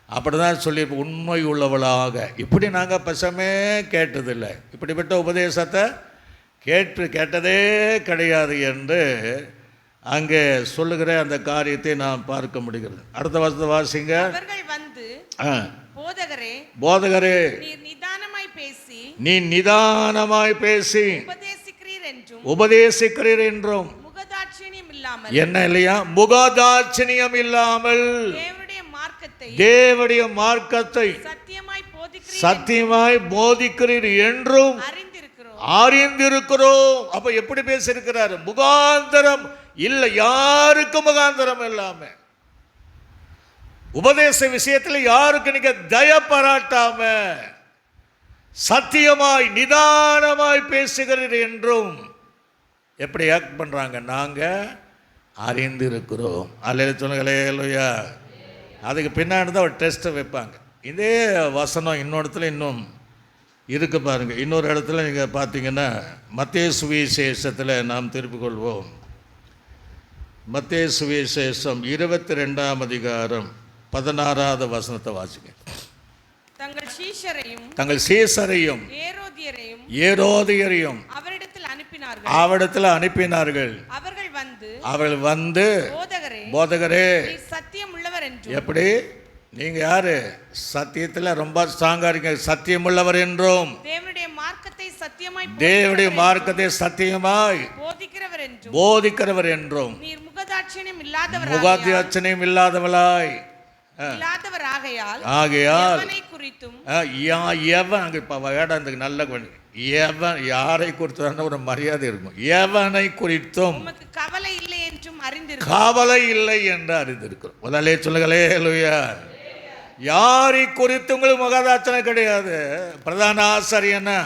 அப்படி தான் சொல்லியிருப்போம், உண்மை உள்ளவளாக. இப்படி நாங்கள் பசமே கேட்டதில்லை, இப்படிப்பட்ட உபதேசத்தை கேட்டதே கிடையாது என்று அங்கே சொல்லுகிற அந்த காரியத்தை நாம் பார்க்க முடிகிறது. அடுத்த வருஷத்தை வாசிங்க. போதகரே நீ நிதானமாய் பேசி உபதேசிக்கிறீர் என்றும் என்ன இல்லையா, முகதாட்சணியம் இல்லாமல் தேவனுடைய மார்க்கத்தை சத்தியமாய் போதிக்கிறீர் என்றும் அறிந்திருக்கிறோம். அப்ப எப்படி பேசியிருக்கிறார்? முகாந்தரம் இல்லை, யாருக்கும் முகாந்தரம் இல்லாம உபதேச விஷயத்தில் யாருக்கு நீங்க தய பாராட்டாம சத்தியமாய் நிதானமாய் பேசுகிறீர் என்றும் எப்படி ஆக்ட் பண்றாங்க? நாங்க அறிந்திருக்கிறோம். அல்லேலூயா சொல்லுங்களே லூயா. அதுக்கு பின்னாடி தான் ஒரு டெஸ்ட்டை வைப்பாங்க. இதே வசனம் இன்னொருத்துல இன்னும் இருக்கு பாருங்க. இன்னொரு இடத்துல நீங்கள் பார்த்தீங்கன்னா மத்தேயு சுவிசேஷத்தில் நாம் திருப்பிக் கொள்வோம். மத்தேயு சுவிசேஷம் 22ஆம் அதிகாரம் 16ஆவது வசனத்தை வாசிங்க. தங்கள் சீசரையும் ஏரோதியரையும் அவரிடத்தில் அனுப்பினார்கள். அவர்கள் வந்து போதகரே சத்தியம் உள்ளவர் என்றும். எப்படி நீங்க யாரு? சத்தியத்தில் ரொம்ப ஸ்ட்ராங்கா இருக்கீங்க. சத்தியம் உள்ளவர் என்றும் தேவனுடைய மார்க்கத்தை சத்தியமாய் போதிக்கிறவர் என்றும் முகதாட்சணியம் இல்லாதவளாய் இல்லாதவர் ஆகையால் எவனை குறித்தும் எவன் அங்கே இப்போ வேடாந்துக்கு நல்ல எவன் யாரை குறித்து ஒரு மரியாதை இருக்கும். எவனை குறித்தும் உமக்கு கவலை இல்லை என்றும் அறிந்திருக்கிறோம். கவலை இல்லை என்று அறிந்திருக்கிறோம். முதலே சொல்லுங்களே லூயா. யாரை குறித்து உங்களுக்கு முகதாட்சணை கிடையாது. பிரதான ஆசாரியனா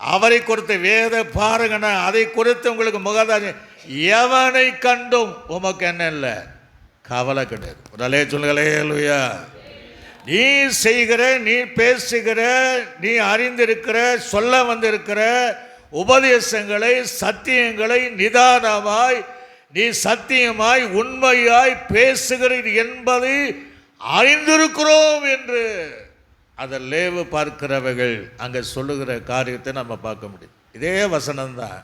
அவரை குறித்து வேத பாருங்கண்ணா அதை குறித்து உங்களுக்கு முகதாட்சணை. எவனை கண்டும் உமக்கு என்ன இல்லை கவலை கிடையாது. முதலே சொல்லுங்களே லூயா. நீ செய்கிற, நீ பேசுகிற, நீ அறிந்திருக்கிற, சொல்ல வந்திருக்கிற உபதேசங்களை, சத்தியங்களை நிதானமாய் நீ சத்தியமாய் உண்மையாய் பேசுகிறீர் என்பதை அறிந்திருக்கிறோம் என்று அதை லேவு பார்க்கிறவர்கள் அங்கே சொல்லுகிற காரியத்தை நம்ம பார்க்க முடியும். இதே வசனம்தான்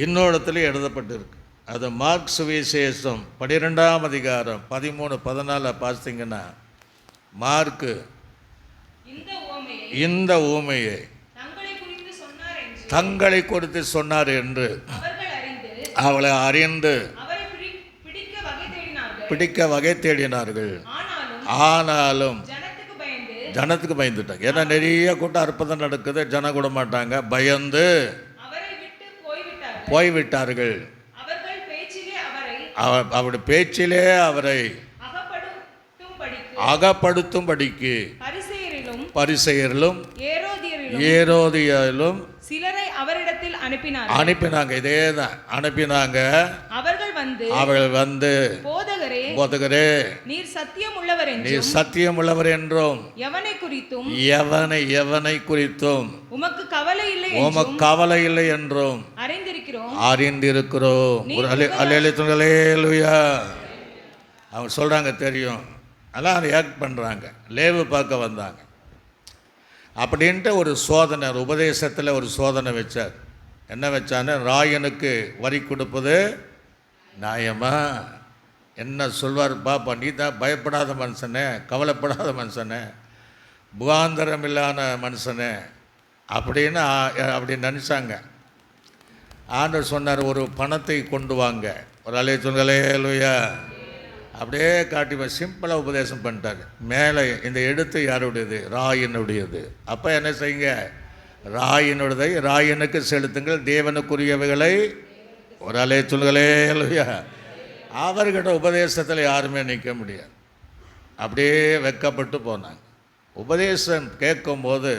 இன்னொருத்துல எழுதப்பட்டிருக்கு. அது மார்க் சுவிசேஷம் 12ஆம் அதிகாரம் 13-14 பார்த்தீங்கன்னா மார்க்கு இந்த ஊமையை தங்களை குறித்து சொன்னார் என்று அவளை அறிந்து பிடிக்க வகை தேடினார்கள். ஆனாலும் ஜனத்துக்கு பயந்துட்டாங்க. ஏன்னா நிறைய கூட்டம் அற்புதம் நடக்குது, ஜனம் கூட மாட்டாங்க, பயந்து போய்விட்டார்கள். அவருடைய பேச்சிலே அவரை அகப்படுத்தும்படிக்கு பரிசேயரிலும் ஏரோதியரிலும் சிலரை அவரிடத்தில் அனுப்பினாங்க. இதேதான் அனுப்பினாங்க. அவர்கள் வந்து போதகரே நீர் சத்தியம் உள்ளவர் என்றும் எவனை குறித்தும் உமக்கு கவலை இல்லை என்றும் அறிந்திருக்கிறோம். அல்லேலூயா. அவங்க சொல்றாங்க தெரியும், அதெல்லாம் அதை ஆக்ட் பண்ணுறாங்க. லேவு பார்க்க வந்தாங்க அப்படின்ட்டு ஒரு சோதனை, உபதேசத்தில் ஒரு சோதனை வச்சார். என்ன வச்சான்னு, ராயனுக்கு வரி கொடுப்பது நியாயமா? என்ன சொல்வார் பாப்பா, நீ தான் பயப்படாத மனுஷனே, கவலைப்படாத மனுஷனே, புகாந்தரம் இல்லாத மனுஷனே அப்படின்னு அப்படி நினச்சாங்க. ஆண்டவர் சொன்னார், ஒரு பணத்தை கொண்டு வாங்க. ஒரு அலைய சொல்களே லூயா. அப்படியே காட்டி சிம்பிளாக உபதேசம் பண்ணிட்டார். மேலே இந்த எழுத்து யாருடையது? ராயனுடையது. அப்போ என்ன செய்யுங்க, ராயனுடையதை ராயனுக்கு செலுத்துங்கள், தேவனுக்குரியவைகளை ஒரு அலைய சொல்களே லூயா. அவர்கிட்ட உபதேசத்தில் யாருமே நிற்க முடியாது. அப்படியே வெக்கப்பட்டு போனாங்க. உபதேசம் கேட்கும்போது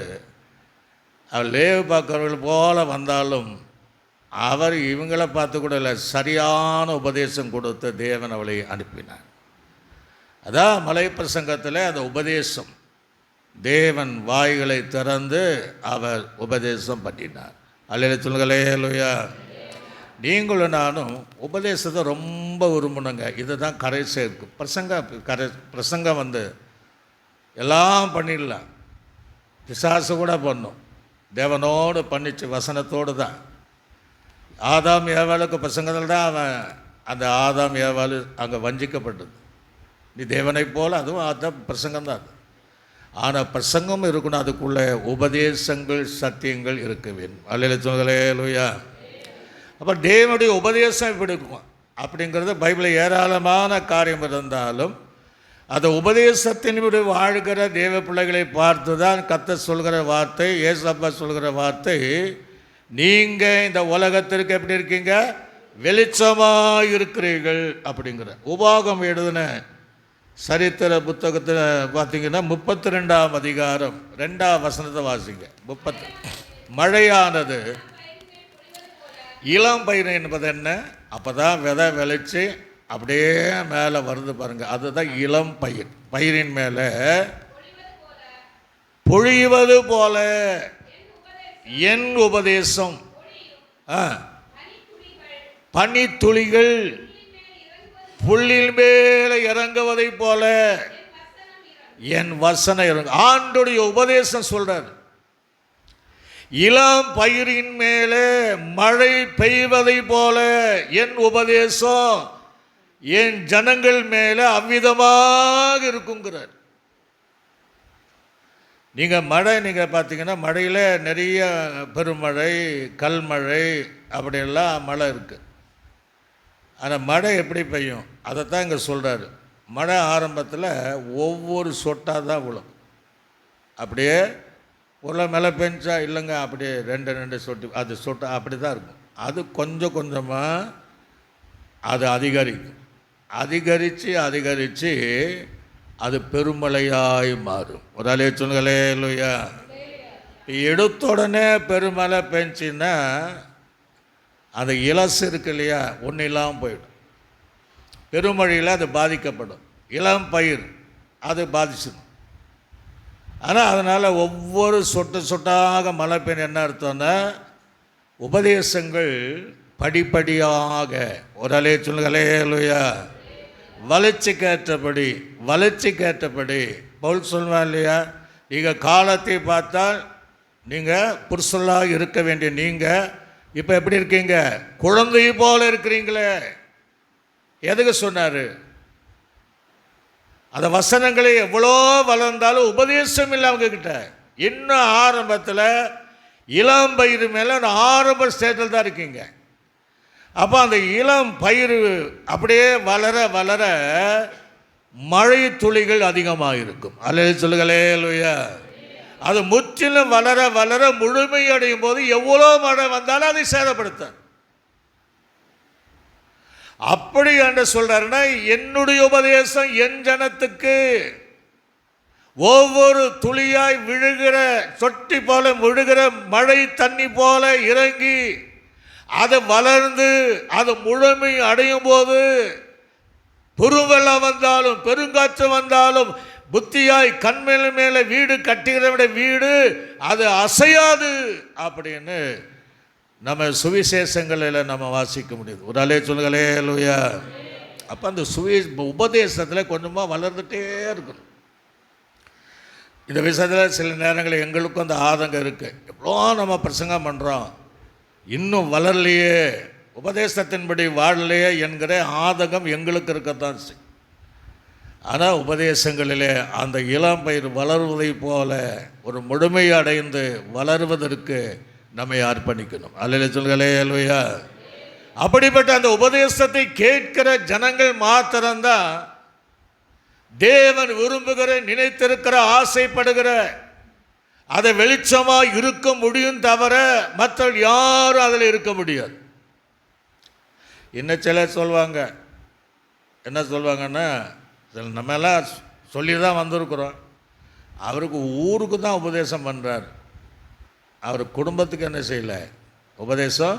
அவர் லேவு பார்க்குறவர்கள் போல வந்தாலும் அவர் இவங்களை பார்த்து கூட இல்லை, சரியான உபதேசம் கொடுத்து தேவன் அவளை அனுப்பினார். அதான் மலை பிரசங்கத்தில் அந்த உபதேசம், தேவன் வாய்களை திறந்து அவர் உபதேசம் பண்ணினார். அல்லேலூயா சொல்லுங்களே லூயா. நீங்களும் நானும் உபதேசத்தை ரொம்ப விரும்பணுங்க. இதுதான் கரை சேர்க்கும். பிரசங்கம் வந்து எல்லாம் பண்ணிடலாம், பிசாசு கூட பண்ணும், தேவனோடு பண்ணிச்சு, வசனத்தோடு தான். ஆதாம் ஏவாளுக்கு பிரசங்கத்தில் தான் அவன் அந்த ஆதாம் ஏவாள் அங்கே வஞ்சிக்கப்பட்டது. நீ தேவனை போல், அதுவும் அதான் பிரசங்கம் தான். ஆனால் பிரசங்கம் இருக்கணும், அதுக்குள்ளே உபதேசங்கள் சத்தியங்கள் இருக்க வேண்டும். அல்லேலூயா. அப்போ தேவனுடைய உபதேசம் இப்படி இருக்கும் அப்படிங்கிறது பைபிளில் ஏராளமான காரியம் இருந்தாலும் அந்த உபதேசத்தின்படி வாழ்கிற தேவ பிள்ளைகளை பார்த்து தான் கர்த்தர் சொல்கிற வார்த்தை, ஏசப்பா சொல்கிற வார்த்தை, நீங்கள் இந்த உலகத்திற்கு எப்படி இருக்கீங்க, வெளிச்சமாக இருக்கிறீர்கள் அப்படிங்கிற. உபாகம் எழுதின சரித்திர புத்தகத்தில் பார்த்தீங்கன்னா 32ஆம் அதிகாரம் 2ஆம் வசனத்தை வாசிங்க. மழையானது இளம் பயிர் என்பது என்ன? அப்போ தான் விதை விளைச்சி அப்படியே மேலே வருது பாருங்கள், அதுதான் இளம் பயிர். பயிரின் மேலே பொழிவது போல என் உபதேசம், பனித்துளிகள் புல்லின் மேலே இறங்குவதை போல என் வசனம் இறங்கு. ஆண்டுடைய உபதேசம் சொல்றார், இளம் பயிரின் மேலே மழை பெய்வதை போல என் உபதேசம் என் ஜனங்கள் மேலே அவ்விதமாக இருக்குங்கிறார். நீங்கள் மழை நீங்கள் பார்த்தீங்கன்னா மழையில் நிறைய பெருமழை, கல்மழை அப்படியெல்லாம் மழை இருக்குது. ஆனால் மழை எப்படி பெய்யும் அதைத்தான் இங்கே சொல்கிறாரு. மழை ஆரம்பத்தில் ஒவ்வொரு சொட்டாக தான் விழும். அப்படியே ஒரு மேலே பெஞ்சா இல்லைங்க, அப்படியே ரெண்டு சொட்டு, அது சொட்டு அப்படி தான் இருக்கும். அது கொஞ்சம் கொஞ்சமாக அது அதிகரித்து அது பெருமழையாய் மாறும். ஒரு அலைய சொல்லுங்களே இல்லையா. எடுத்த உடனே பெருமழை பெஞ்சின்னா அந்த இலசு இருக்கு இல்லையா, ஒன்றும் இல்லாமல் போயிடும். பெருமழையில் அது பாதிக்கப்படும். இளம் பயிர் அது பாதிச்சிடும். ஆனால் அதனால் ஒவ்வொரு சொட்டாக மழை பெய்ய என்ன அர்த்தம்னா, உபதேசங்கள் படிப்படியாக, ஒரு அலைய சொல்லுங்களே இல்லையா, வளர்ச்சிக்கேற்றபடி பவுல் சொல்லுவான் இல்லையா, நீங்கள் காலத்தை பார்த்தால் நீங்கள் புருஷலாக இருக்க வேண்டிய நீங்கள் இப்போ எப்படி இருக்கீங்க, குழந்தை போல இருக்கிறீங்களே. எதுக்கு சொன்னார்? அந்த வசனங்களே எவ்வளோ வளர்ந்தாலும் உபதேசம் இல்லை அவங்கக்கிட்ட. இன்னும் ஆரம்பத்தில் இளம் பயிர் மேலே ஆரம்ப ஸ்டேட்டில் தான் இருக்கீங்க. அப்போ அந்த இளம் பயிர் அப்படியே வளர மழை துளிகள் அதிகமாக இருக்கும். அல்லது சொல்லுங்களே இல்லையா. அது முற்றிலும் வளர முழுமை அடையும் போது எவ்வளோ மழை வந்தாலும் அதை சேதப்படுத்த. அப்படி என்று சொல்றாருன்னா, என்னுடைய உபதேசம் என் ஜனத்துக்கு ஒவ்வொரு துளியாய் விழுகிற சொட்டி போல விழுகிற மழை தண்ணி போல இறங்கி அது வளர்ந்து அது முழுமை அடையும் போது பெருவெள்ளம் வந்தாலும் பெருங்காற்று வந்தாலும் புத்தியாய் கண்மேல மேலே வீடு கட்டுகிறவட வீடு அது அசையாது அப்படின்னு நம்ம சுவிசேஷங்களில் நம்ம வாசிக்க முடியுது. ஒரு அலைய சொல்லுங்களே இல்லையா. அப்போ அந்த உபதேசத்தில் கொஞ்சமாக வளர்ந்துட்டே இருக்கணும். இந்த விஷயத்தில் சில நேரங்களில் எங்களுக்கும் அந்த ஆதங்கம் இருக்குது. எவ்வளோ நம்ம பிரசங்கம் பண்ணுறோம், இன்னும் வளரலையே, உபதேசத்தின்படி வாழலையே என்கிற ஆதங்கம் எங்களுக்கு இருக்கத்தான் செய்யும். ஆனால் உபதேசங்களிலே அந்த இளம் பயிர் வளருவதை போல ஒரு முழுமை அடைந்து வளருவதற்கு நம்மை அர்ப்பணிக்கணும். அல்ல சொல்களே அல்லையா. அப்படிப்பட்ட அந்த உபதேசத்தை கேட்கிற ஜனங்கள் மாத்திரம்தான் தேவன் விரும்புகிற, நினைத்திருக்கிற, ஆசைப்படுகிற அதை வெளிச்சமாக இருக்க முடியும் தவிர மற்றவர்கள் யாரும் அதில் இருக்க முடியாது. இன்னும் சிலர் சொல்லுவாங்க, என்ன சொல்லுவாங்கன்னா, நம்ம எல்லாம் சொல்லி தான் வந்திருக்கிறோம், அவருக்கு ஊருக்கு தான் உபதேசம் பண்ணுறார், அவர் குடும்பத்துக்கு என்ன செய்யலை உபதேசம்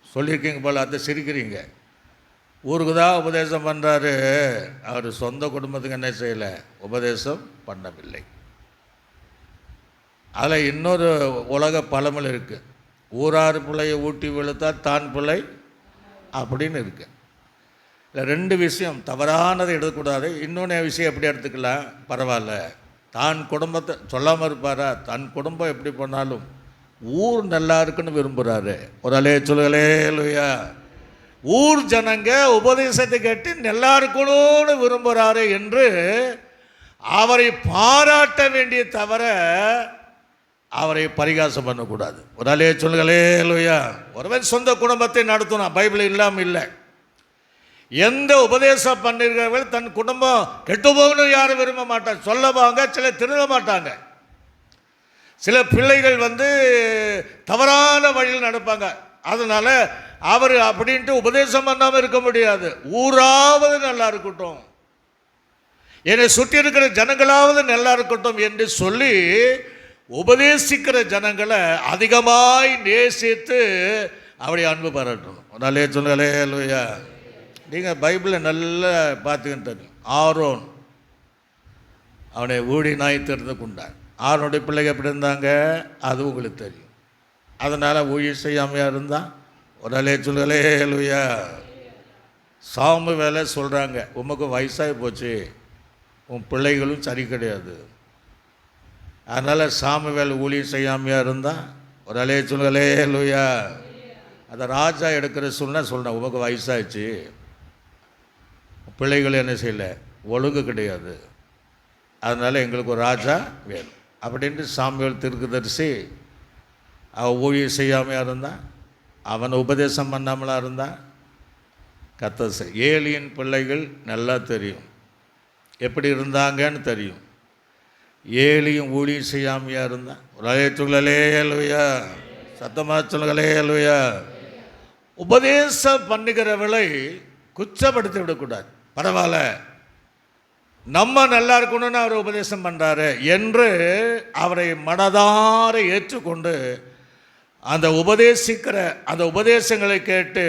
சொல்லியிருக்கீங்க போல், அதை சிரிக்கிறீங்க. ஊருக்கு தான் உபதேசம் பண்ணுறாரு, அவர் சொந்த குடும்பத்துக்கு என்ன செய்யலை உபதேசம் பண்ணவில்லை. அதில் இன்னொரு உலக பழமொழி இருக்குது, ஊரார் பிள்ளையை ஊட்டி வெளுத்தா தான் பிள்ளை அப்படின்னு இருக்கு. இல்லை, ரெண்டு விஷயம் தவறானதை எடுக்கக்கூடாது. இன்னொன்று விஷயம் எப்படி எடுத்துக்கலாம், பரவாயில்ல, தான் குடும்பத்தை சொல்லாமல் இருப்பாரா, தன் குடும்பம் எப்படி பண்ணாலும் ஊர் நல்லா இருக்குன்னு விரும்புகிறாரு. ஒரு அலைய சொல்லுகளே இல்லையா. ஊர் ஜனங்க உபதேசத்தை கேட்டு நல்லா இருக்கணும்னு விரும்புகிறாரு என்று அவரை பாராட்ட வேண்டிய தவிர அவரை பரிகாசம் பண்ணக்கூடாது. ஒரு அலைய சொல்லுகளே இல்லையா. ஒருவன் சொந்த குடும்பத்தை நடத்தணும், பைபிள் இல்லாமல் இல்லை. எந்த உபதேசம் பண்ணிருக்கிறவர்கள் தன் குடும்பம் கெட்டு போகணும் யாரும் விரும்ப மாட்டாங்க, சொல்லவாங்க. சில திருட மாட்டாங்க, சில பிள்ளைகள் தவறான வழியில் நடப்பாங்க. அதனால் அவர் அப்படின்ட்டு உபதேசம் பண்ணாமல் இருக்க முடியாது. ஊராவது நல்லா இருக்கட்டும், என்னை சுற்றி இருக்கிற ஜனங்களாவது நல்லா இருக்கட்டும் என்று சொல்லி உபதேசிக்கிற ஜனங்களை அதிகமாய் நேசித்து அப்படி அன்பு பாராட்டணும். நல்லே சொன்னாலே இல்லையா. நீங்கள் பைபிளை நல்லா பார்த்துக்கிட்டு தெரியும். ஆரோன் அவனை ஊழி நாய் திறந்து கொண்டான். ஆரோனுடைய பிள்ளைங்க எப்படி இருந்தாங்க அது உங்களுக்கு தெரியும். அதனால் ஊழியம் செய்யாமையாக இருந்தான். ஒரு அலைய சொல்லுகளே இல்லையா. சாமு வேலை சொல்கிறாங்க, உமக்கு வயசாகி போச்சு, உன் பிள்ளைகளும் சரி கிடையாது, அதனால் சாமு வேலை ஊழியம் செய்யாமையாக இருந்தால். ஒரு அலைய சொல்லுகளே இல்லையா. அதை ராஜா எடுக்கிற சொல்கிறேன், உமக்கு வயசாகிடுச்சு, பிள்ளைகள் என்ன செய்யலை, ஒழுங்கு கிடையாது, அதனால் எங்களுக்கு ஒரு ராஜா வேணும் அப்படின்ட்டு சாமுவேல் தீர்க்கதரிசி அவன் ஊழியம் செய்யாமையாக இருந்தான், அவனை உபதேசம் பண்ணாமலாக இருந்தான். ஏலியின் பிள்ளைகள் நல்லா தெரியும், எப்படி இருந்தாங்கன்னு தெரியும். ஏலியும் ஊழியம் செய்யாமையா இருந்தான். உலகத்துகளே அல்லையா, சத்தமாக சொல்லுகளே அல்லையா. உபதேசம் பண்ணுகிறவளை குற்றப்படுத்தி விடக்கூடாது. பரவாயில்ல, நம்ம நல்லா இருக்கணும்னு அவர் உபதேசம் பண்ணுறாரு என்று அவரை மனதார ஏற்றுக்கொண்டு அந்த அந்த உபதேசங்களை கேட்டு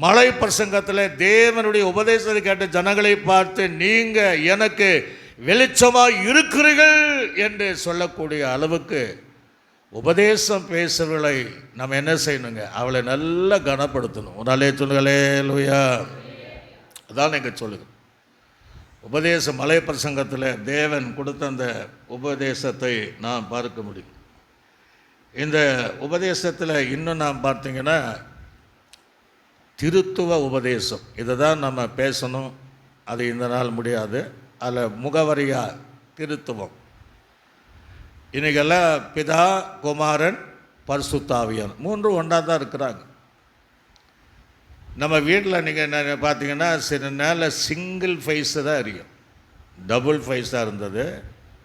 மலை பிரசங்கத்தில் தேவனுடைய உபதேசத்தை கேட்டு ஜனங்களை பார்த்து நீங்கள் எனக்கு வெளிச்சமாக இருக்கிறீர்கள் என்று சொல்லக்கூடிய அளவுக்கு உபதேசம் பேசுறவர்களை நம்ம என்ன செய்யணுங்க? அவளை நல்லா கனப்படுத்தணும். ஒரு நாளே சொல்லுங்களே லூயா. அதான் நீங்கள் சொல்லுங்க. மலை பிரசங்கத்தில் தேவன் கொடுத்த அந்த உபதேசத்தை நாம் பார்க்க முடியும். இந்த உபதேசத்தில் இன்னும் நாம் பார்த்தீங்கன்னா திருத்துவ உபதேசம், இதை தான் நம்ம பேசணும். அது இந்த நாள் முடியாது. அதில் முகவரியாக திருத்துவம். இன்றைக்கெல்லாம் பிதா, குமாரன், பரிசுத்த ஆவியான் மூன்றும் ஒன்றா தான் இருக்கிறாங்க. நம்ம வீட்டில் நீங்கள் பார்த்தீங்கன்னா சில நேரம் சிங்கிள் ஃபேஸு தான் அறியும். டபுள் ஃபேஸாக இருந்தது,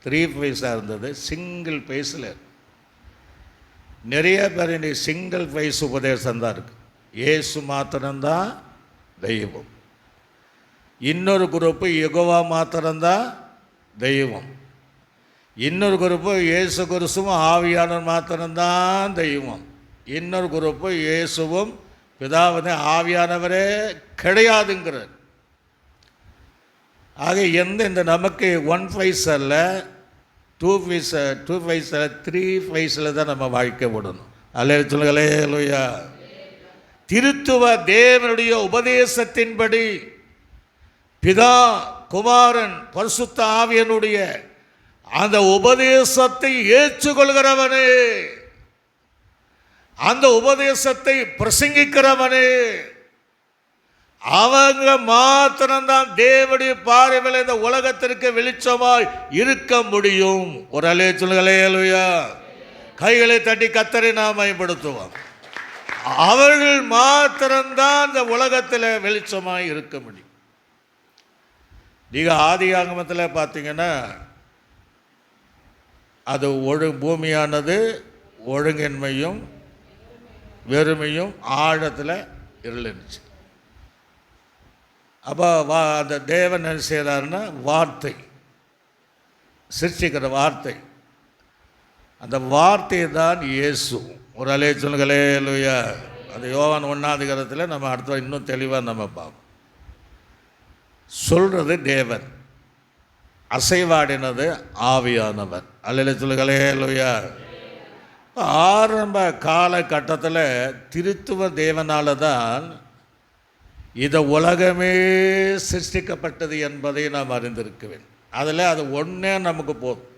3 ஃபேஸாக இருந்தது, சிங்கிள் ஃபேஸில் நிறைய பேர் இன்றைக்கி சிங்கிள் ஃபேஸ் உபதேசம் தான் இருக்குது. இயேசு மாத்திரம்தான் தெய்வம். இன்னொரு குரூப்பு யெகோவா மாத்திரம்தான் தெய்வம். இன்னொரு குரூப்பு இயேசு கிறிஸ்துவும் ஆவியானவர் மாத்திரம்தான் தெய்வம். இன்னொரு குரூப்பு இயேசுவும் பிதாவது ஆவியானவரே கிடையாதுங்கிறார். ஆக இந்த நமக்கு 1 ஃபேஸ் அல்ல, 2 ஃபேஸ் அல்ல, 3 ஃபேஸில் தான் நம்ம வாழ்க்கை விடணும். அல்ல சொல்லுங்களே லூயா. திருத்துவ தேவனுடைய உபதேசத்தின்படி பிதா, குமாரன், பரிசுத்த ஆவியனுடைய அந்த உபதேசத்தை ஏற்றுக்கொள்கிறவனே, அந்த உபதேசத்தை பிரசங்கிக்கிறவனே, அவங்க மாத்திரம்தான் தேவனுடைய பார்வையில் இந்த உலகத்திற்கு வெளிச்சமாய் இருக்க முடியும். ஒரு அலே சொல்லுங்களே அல்லேலூயா. கைகளை தட்டி கர்த்தரை நாம் பயன்படுத்துவோம். அவர்கள் மாத்திரம்தான் இந்த உலகத்தில் வெளிச்சமாய் இருக்க முடியும். நீங்கள் ஆதி ஆகமத்தில் பார்த்தீங்கன்னா அது பூமியானது ஒழுங்கின்மையும் வெறுமையும் ஆழத்தில் இருந்துச்சு. அப்போ அந்த தேவன் என்ன செய்கிறாருன்னா வார்த்தை சிருஷ்டிக்கிற வார்த்தை, அந்த வார்த்தை தான் இயேசு. ஒரு அலே சொல்லுங்களே லூயா. அந்த யோவான் 1ஆம் அதிகாரத்தில் நம்ம அடுத்த இன்னும் தெளிவாக நம்ம பார்ப்போம். சொல்கிறது தேவன், அசைவாடினது ஆவியானவர். அல்ல சொல்லுங்களே லூயா. ஆரம்ப காலகட்டத்தில் திருத்துவ தேவனால தான் இந்த உலகமே சிருஷ்டிக்கப்பட்டது என்பதை நாம் அறிந்திருக்குவேன். அதில் அது ஒன்றே நமக்கு போதும்.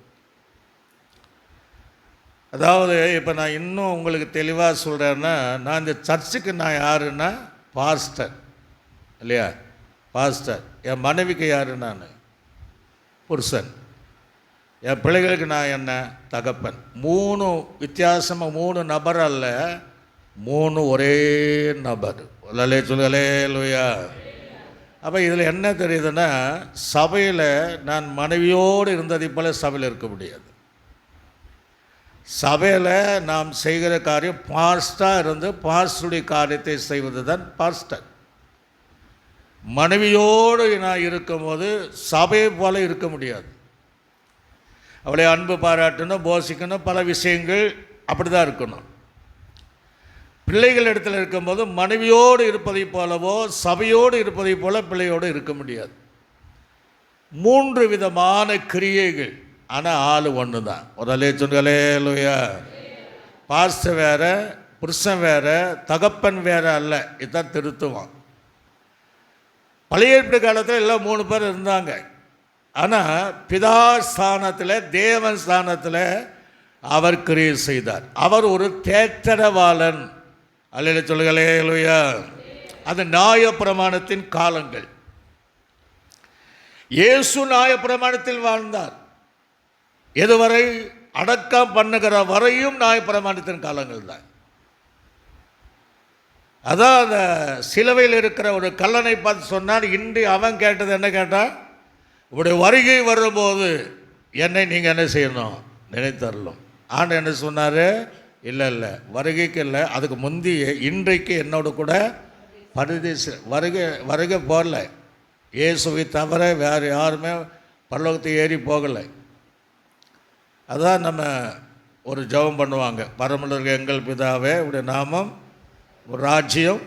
அதாவது இப்போ நான் இன்னும் உங்களுக்கு தெளிவாக சொல்கிறேன்னா, நான் இந்த சர்ச்சுக்கு நான் யாருன்னா பாஸ்டர் இல்லையா, பாஸ்டர். என் மனைவிக்கு யார்? நான் புருஷன். என் பிள்ளைகளுக்கு நான் என்ன? தகப்பன். 3 வித்தியாசமாக 3 நபர் அல்ல, 3 ஒரே நபர். லலே சொல்லுங்களே லூயா. அப்போ இதில் என்ன தெரியுதுன்னா, சபையில் நான் மனைவியோடு இருந்ததை போல சபையில் இருக்க முடியாது. சபையில் நாம் செய்கிற காரியம் பாஸ்டாக இருந்து பாஸ்டருடைய காரியத்தை செய்வது தான் பாஸ்டர். மனைவியோடு நான் இருக்கும்போது சபையை போல இருக்க முடியாது. அவளை அன்பு பாராட்டணும், போஷிக்கணும், பல விஷயங்கள் அப்படி தான் இருக்கணும். பிள்ளைகள் இடத்துல இருக்கும்போது மனைவியோடு இருப்பதை போலவோ சபையோடு இருப்பதை போல பிள்ளையோடு இருக்க முடியாது. 3 விதமான கிரியைகள், ஆனால் ஆள் ஒன்று தான். ஒரு அலே சொல்லுங்களே லூயா. பாஸ்டர் வேற, புருஷன் வேற, தகப்பன் வேற அல்ல. இதுதான் திருத்துவம். பழைய ஏற்பாட்டு காலத்தில் எல்லாம் 3 பேர் இருந்தாங்க. ஆனால் பிதா ஸ்தானத்தில், தேவன் ஸ்தானத்தில் அவர் கிரியை செய்தார். அவர் ஒரு தேற்றரவாளன். அல்ல சொல்லுங்களே லூயா. அது நியாயப்பிரமாணத்தின் காலங்கள். இயேசு நியாயப்பிரமாணத்தில் வாழ்ந்தார். எதுவரை? அடக்கம் பண்ணுகிற வரையும் நியாயப்பிரமாணத்தின் காலங்கள் தான். அதான் அந்த சிலுவையில் இருக்கிற ஒரு கல்லனை பார்த்து சொன்னார். இன்று அவன் கேட்டது என்ன கேட்டான்? உடைய வருகை வரும்போது என்னை நீங்கள் என்ன செய்யணும்? நினைத்தரலும். ஆண்டு என்ன சொன்னார்? இல்லை வருகைக்கு இல்லை, அதுக்கு முந்தைய இன்றைக்கு என்னோட கூட பரதேச வருகை போகல. இயேசுவை தவிர வேறு யாருமே பரலோகத்தை ஏறி போகலை. அதான் நம்ம ஒரு ஜெபம் பண்ணுவாங்க, பரமண்டல எங்கள் பிதாவே உடைய நாமம் ஒரு ராஜ்யம்.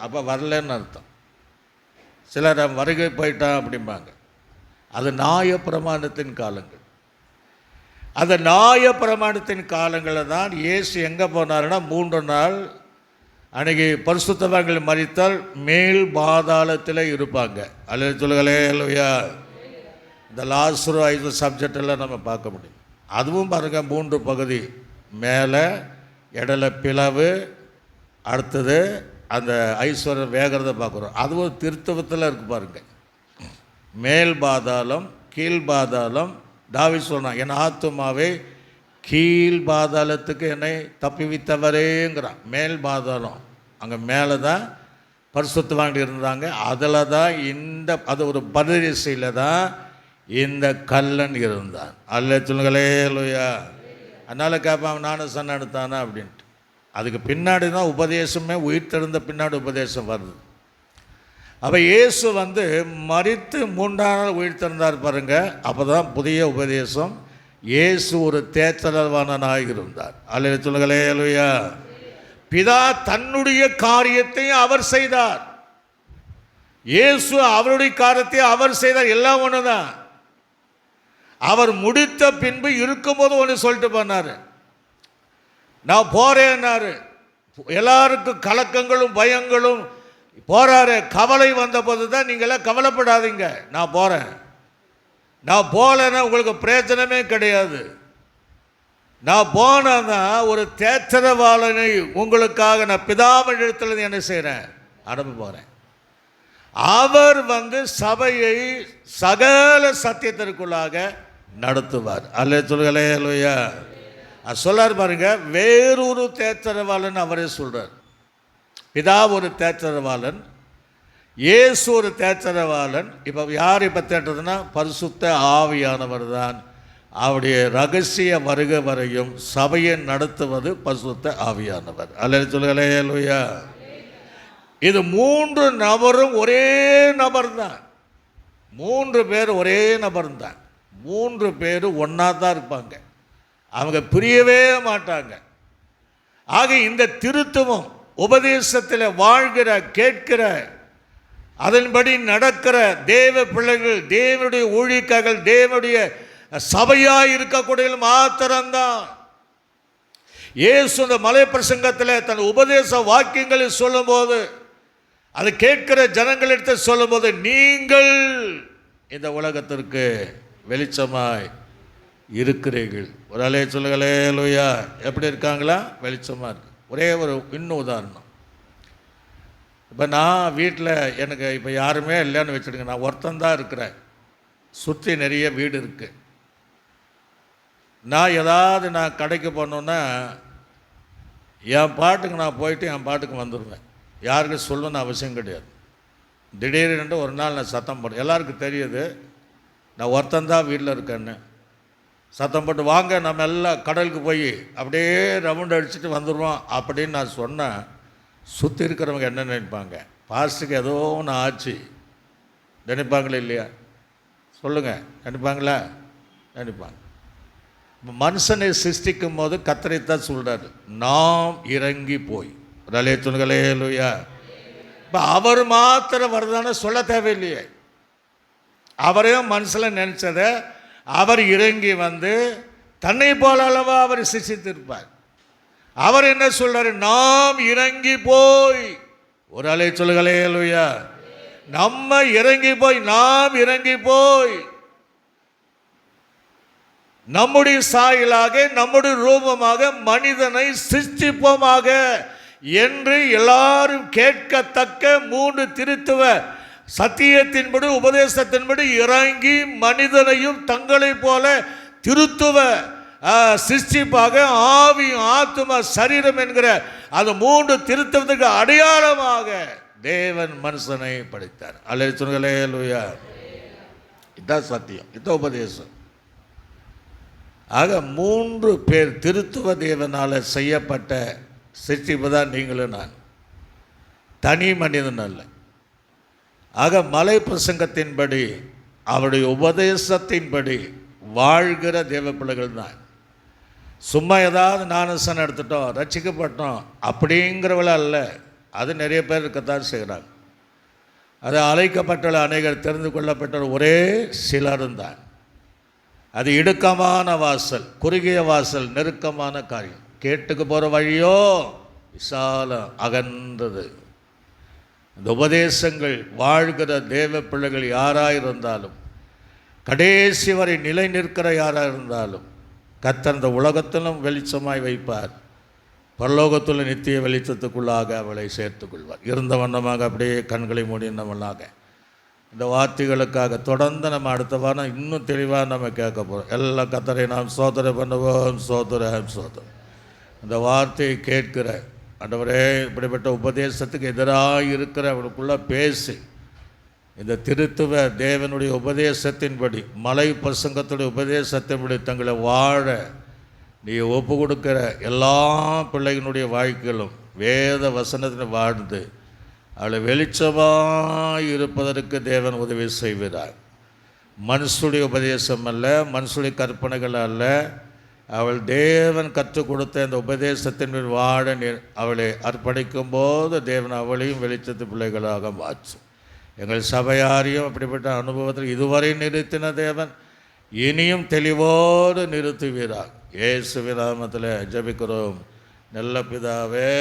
அப்போ வரலன்னு அர்த்தம். சிலர் வருகை போயிட்டான் அப்படிம்பாங்க. அது நியாயப்பிரமாணத்தின் காலங்கள். அந்த நியாயப்பிரமாணத்தின் காலங்களில் தான் இயேசு எங்கே போனாருன்னா 3 நாள் அன்றைக்கி பரிசுத்தவான்கள் மரித்தால் மேல் பாதாளத்தில் இருப்பாங்க. அல்லது சொல்லுங்களே அல்லையா. இந்த லாசரு 5 சப்ஜெக்டெல்லாம் நம்ம பார்க்க முடியும். அதுவும் பாருங்கள் 3 பகுதி. மேலே இடையில பிளவு, அடுத்தது அந்த ஐஸ்வர்யம் வேகிறத பார்க்குறோம். அதுவும் திருத்தவத்தில் இருக்குது பாருங்கள். மேல் பாதாளம், கீழ் பாதாளம். தாவீது சொன்னான், என் ஆத்துமாவே கீழ் பாதாளத்துக்கு என்னை தப்பிவித்தவரேங்கிறான். மேல் பாதாளம் அங்கே மேலே தான் பரிசுத்தவான்கள் இருந்தாங்க. அதில் தான் அது ஒரு பரிசையில் தான் இந்த கல்லன் இருந்தான். அல்ல சொல்லுங்களே லோயா. அதனால் கேட்பான், நானும் சன் எடுத்தானா அப்படின்ட்டு. அதுக்கு பின்னாடி தான் உபதேசமே, உயிர்த்தெழுந்த பின்னாடி உபதேசம் வருது. அப்போ இயேசு மரித்து 3ஆம் நாள் உயிர்த்தெழுந்தார் பாருங்க. அப்போ தான் புதிய உபதேசம். இயேசு ஒரு தேற்றரவாளனாக இருந்தார். அல்ல சொல்லுங்களே லோயா. பிதா தன்னுடைய காரியத்தை அவர் செய்தார். இயேசு அவருடைய காரியத்தை அவர் செய்தார். எல்லாம் ஒன்று தான். அவர் முடித்த பின்பு இருக்கும்போது ஒன்று சொல்லிட்டு போனார், நான் போறேன்னாரு. எல்லாருக்கும் கலக்கங்களும் பயங்களும் போறாரு. கவலை வந்த போது தான் நீங்களாம் கவலைப்படாதீங்க, நான் போகிறேன். நான் போகலைன்னா உங்களுக்கு பிரயோஜனமே கிடையாது. நான் போனேன்னா ஒரு தேற்றரவாளனை உங்களுக்காக நான் பிதாவின் இடத்துல என்ன செய்கிறேன்? அனுப்ப போகிறேன். அவர் சபையை சகல சத்தியத்திற்குள்ளாக நடத்துவார். அல்ல சொல்லுங்களே அல்லையா. அது சொல்லார் பாருங்க. வேறொரு தேற்றரவாளன் அவரே சொல்கிறார். பிதா ஒரு தேற்றரவாளன், இயேசு ஒரு தேற்றரவாளன். இப்போ யார் இப்போ தேற்றதுன்னா பரிசுத்த ஆவியானவர் தான். அவருடைய ரகசிய வருகை வரையும் சபையை நடத்துவது பரிசுத்த ஆவியானவர். அல்ல சொல்லுங்களே அல்லையா. இது 3 நபரும் ஒரே நபர் தான். 3 பேர் ஒரே நபர் தான். 3 பேர் ஒன்றா தான் இருப்பாங்க. அவங்க பிரியவே மாட்டாங்க. ஆக இந்த திருத்துவம் உபதேசத்தில் வாழ்கிற, கேட்கிற, அதன்படி நடக்கிற தேவ பிள்ளைகள், தேவனுடைய ஊழியக்காரர்கள், தேவனுடைய சபையாக இருக்கக்கூடிய மாத்திரம்தான். இயேசு இந்த மலை பிரசங்கத்தில் தன் உபதேச வாக்கியங்களை சொல்லும்போது, அதை கேட்கிற ஜனங்களிடத்தை சொல்லும்போது, நீங்கள் இந்த உலகத்திற்கு வெளிச்சமாய் இருக்கிறீர்கள். ஒரு அலையை சொல்லுங்களே லோயா. எப்படி இருக்காங்களா? வெளிச்சமாக இருக்கு. ஒரே ஒரு இன்னும் உதாரணம். இப்போ நான் வீட்டில் எனக்கு இப்போ யாருமே இல்லைன்னு வச்சுடுங்க, நான் ஒருத்தந்தான் இருக்கிறேன். சுற்றி நிறைய வீடு இருக்குது. நான் ஏதாவது நான் கடைக்கு போனோன்னா என் பாட்டுக்கு நான் போயிட்டு என் பாட்டுக்கு வந்துடுவேன். யாருக்கும் சொல்லணும்னு அவசியம் கிடையாது. திடீர்னு ஒரு நாள் நான் சத்தம் போடுறேன். எல்லாருக்கும் தெரியுது நான் ஒருத்தந்தான் வீட்டில் இருக்கேன்னு. சத்தம் போட்டு வாங்க நம்ம எல்லாம் கடலுக்கு போய் அப்படியே ரவுண்ட் அடிச்சுட்டு வந்துடுவோம் அப்படின்னு நான் சொன்னேன். சுற்றி இருக்கிறவங்க என்ன நினைப்பாங்க? பாஸ்ட்டுக்கு ஏதோ ஒன்று ஆச்சு நினைப்பாங்களே இல்லையா? சொல்லுங்கள், நினைப்பாங்களா? நினைப்பாங்க. மனுஷனை சிருஷ்டிக்கும் போது கத்தரைத்தான் சொல்கிறாரு, நாம் இறங்கி போய் ரலே சொல்லுங்களே இல்லையா. இப்போ அவர் மாத்திரம் வருதானே சொல்ல தேவையில்லையே. அவரையும் மனசில் நினச்சதை அவர் இறங்கி தன்னை போல அளவா அவர் சிருஷ்டித்திருப்பார். அவர் என்ன சொல்றாரு? நாம் இறங்கி போய், ஒரு அலை சொல்லுங்களே அல்லையா. நம்ம இறங்கி போய், நாம் இறங்கி போய் நம்முடைய சாயலாக, நம்முடைய ரூபமாக மனிதனை சிருஷ்டிப்போமாக என்று எல்லாரும் கேட்கத்தக்க 3 திருத்துவ சத்தியத்தின்படி, உபதேசத்தின்படி இறங்கி மனிதனையும் தங்களை போல திருத்துவ சிருஷ்டிப்பாக ஆவி, ஆத்துமா, சரீரம் என்கிற அந்த 3 திருத்தத்துக்கு அடையாளமாக தேவன் மனுஷனை படைத்தார். அல்லேலூயா. இதுதான் சத்தியம், இதுதான் உபதேசம். ஆக 3 பேர் திருத்துவ தேவனால் செய்யப்பட்ட சிருஷ்டிப்பு தான் நீங்களும் நான், தனி மனிதன் அல்ல. ஆக மலை பிரசங்கத்தின்படி அவருடைய உபதேசத்தின்படி வாழ்கிற தேவ பிள்ளைகள் தான். சும்மா ஏதாவது ஞானஸ்நானம் எடுத்துட்டோம் ரட்சிக்கப்பட்டோம் அப்படிங்கிறவள அல்ல. அது நிறைய பேர் இருக்கத்தான் செய்கிறாங்க. அது அழைக்கப்பட்ட அநேகர் தெரிந்து கொள்ளப்பட்ட ஒரே சிலரும் தான். அது இடுக்கமான வாசல், குறுகிய வாசல், நெருக்கமான காரியம். கேட்டுக்கு போகிற வழியோ விசாலம், அகன்றது. இந்த உபதேசங்கள் வாழ்கிற தேவ பிள்ளைகள் யாராக இருந்தாலும், கடைசி வரை நிலை நிற்கிற யாராக இருந்தாலும், கர்த்தர் இந்த உலகத்திலும் வெளிச்சமாய் வைப்பார், பரலோகத்தில் நித்திய வெளிச்சத்துக்குள்ளாக அவளை சேர்த்து கொள்வார். இருந்த வண்ணமாக அப்படியே கண்களை மூடினவளாக. இந்த வார்த்தைகளுக்காக தொடர்ந்து நம்ம அடுத்த வாரம் இன்னும் தெளிவாக நம்ம கேட்க போகிறோம். எல்லா கர்த்தரை நாம் சோதனை பண்ணுவோம். சோதரம் இந்த வார்த்தையை கேட்கிற ஆண்டவரே, இப்படிப்பட்ட உபதேசத்துக்கு எதிராக இருக்கிற அவனுக்குள்ளே பேசி இந்த திருத்துவ தேவனுடைய உபதேசத்தின்படி, மலை பிரசங்கத்துடைய உபதேசத்தின்படி தங்களை வாழ நீ ஒப்பு கொடுக்கிற எல்லா பிள்ளைகளுடைய வாழ்க்கையிலும் வேத வசனத்தில் வாழ்ந்து அவளை வெளிச்சமாக இருப்பதற்கு தேவன் உதவி செய்கிறார். மனுஷுடைய உபதேசம் அல்ல, மனுஷுடைய கற்பனைகள் அல்ல, அவள் தேவன் கற்றுக் கொடுத்த இந்த உபதேசத்தின் வாழ அவளை அர்ப்பணிக்கும் போது தேவன் அவளையும் வெளிச்சத்து பிள்ளைகளாக மாற்றும். எங்கள் சபையாரையும் அப்படிப்பட்ட அனுபவத்தில் இதுவரை நிறுத்தின தேவன் இனியும் தெளிவோடு நிறுத்துவீரார். இயேசுவின் நாமத்தில் ஜெபிக்கிறோம் நல்ல பிதாவே.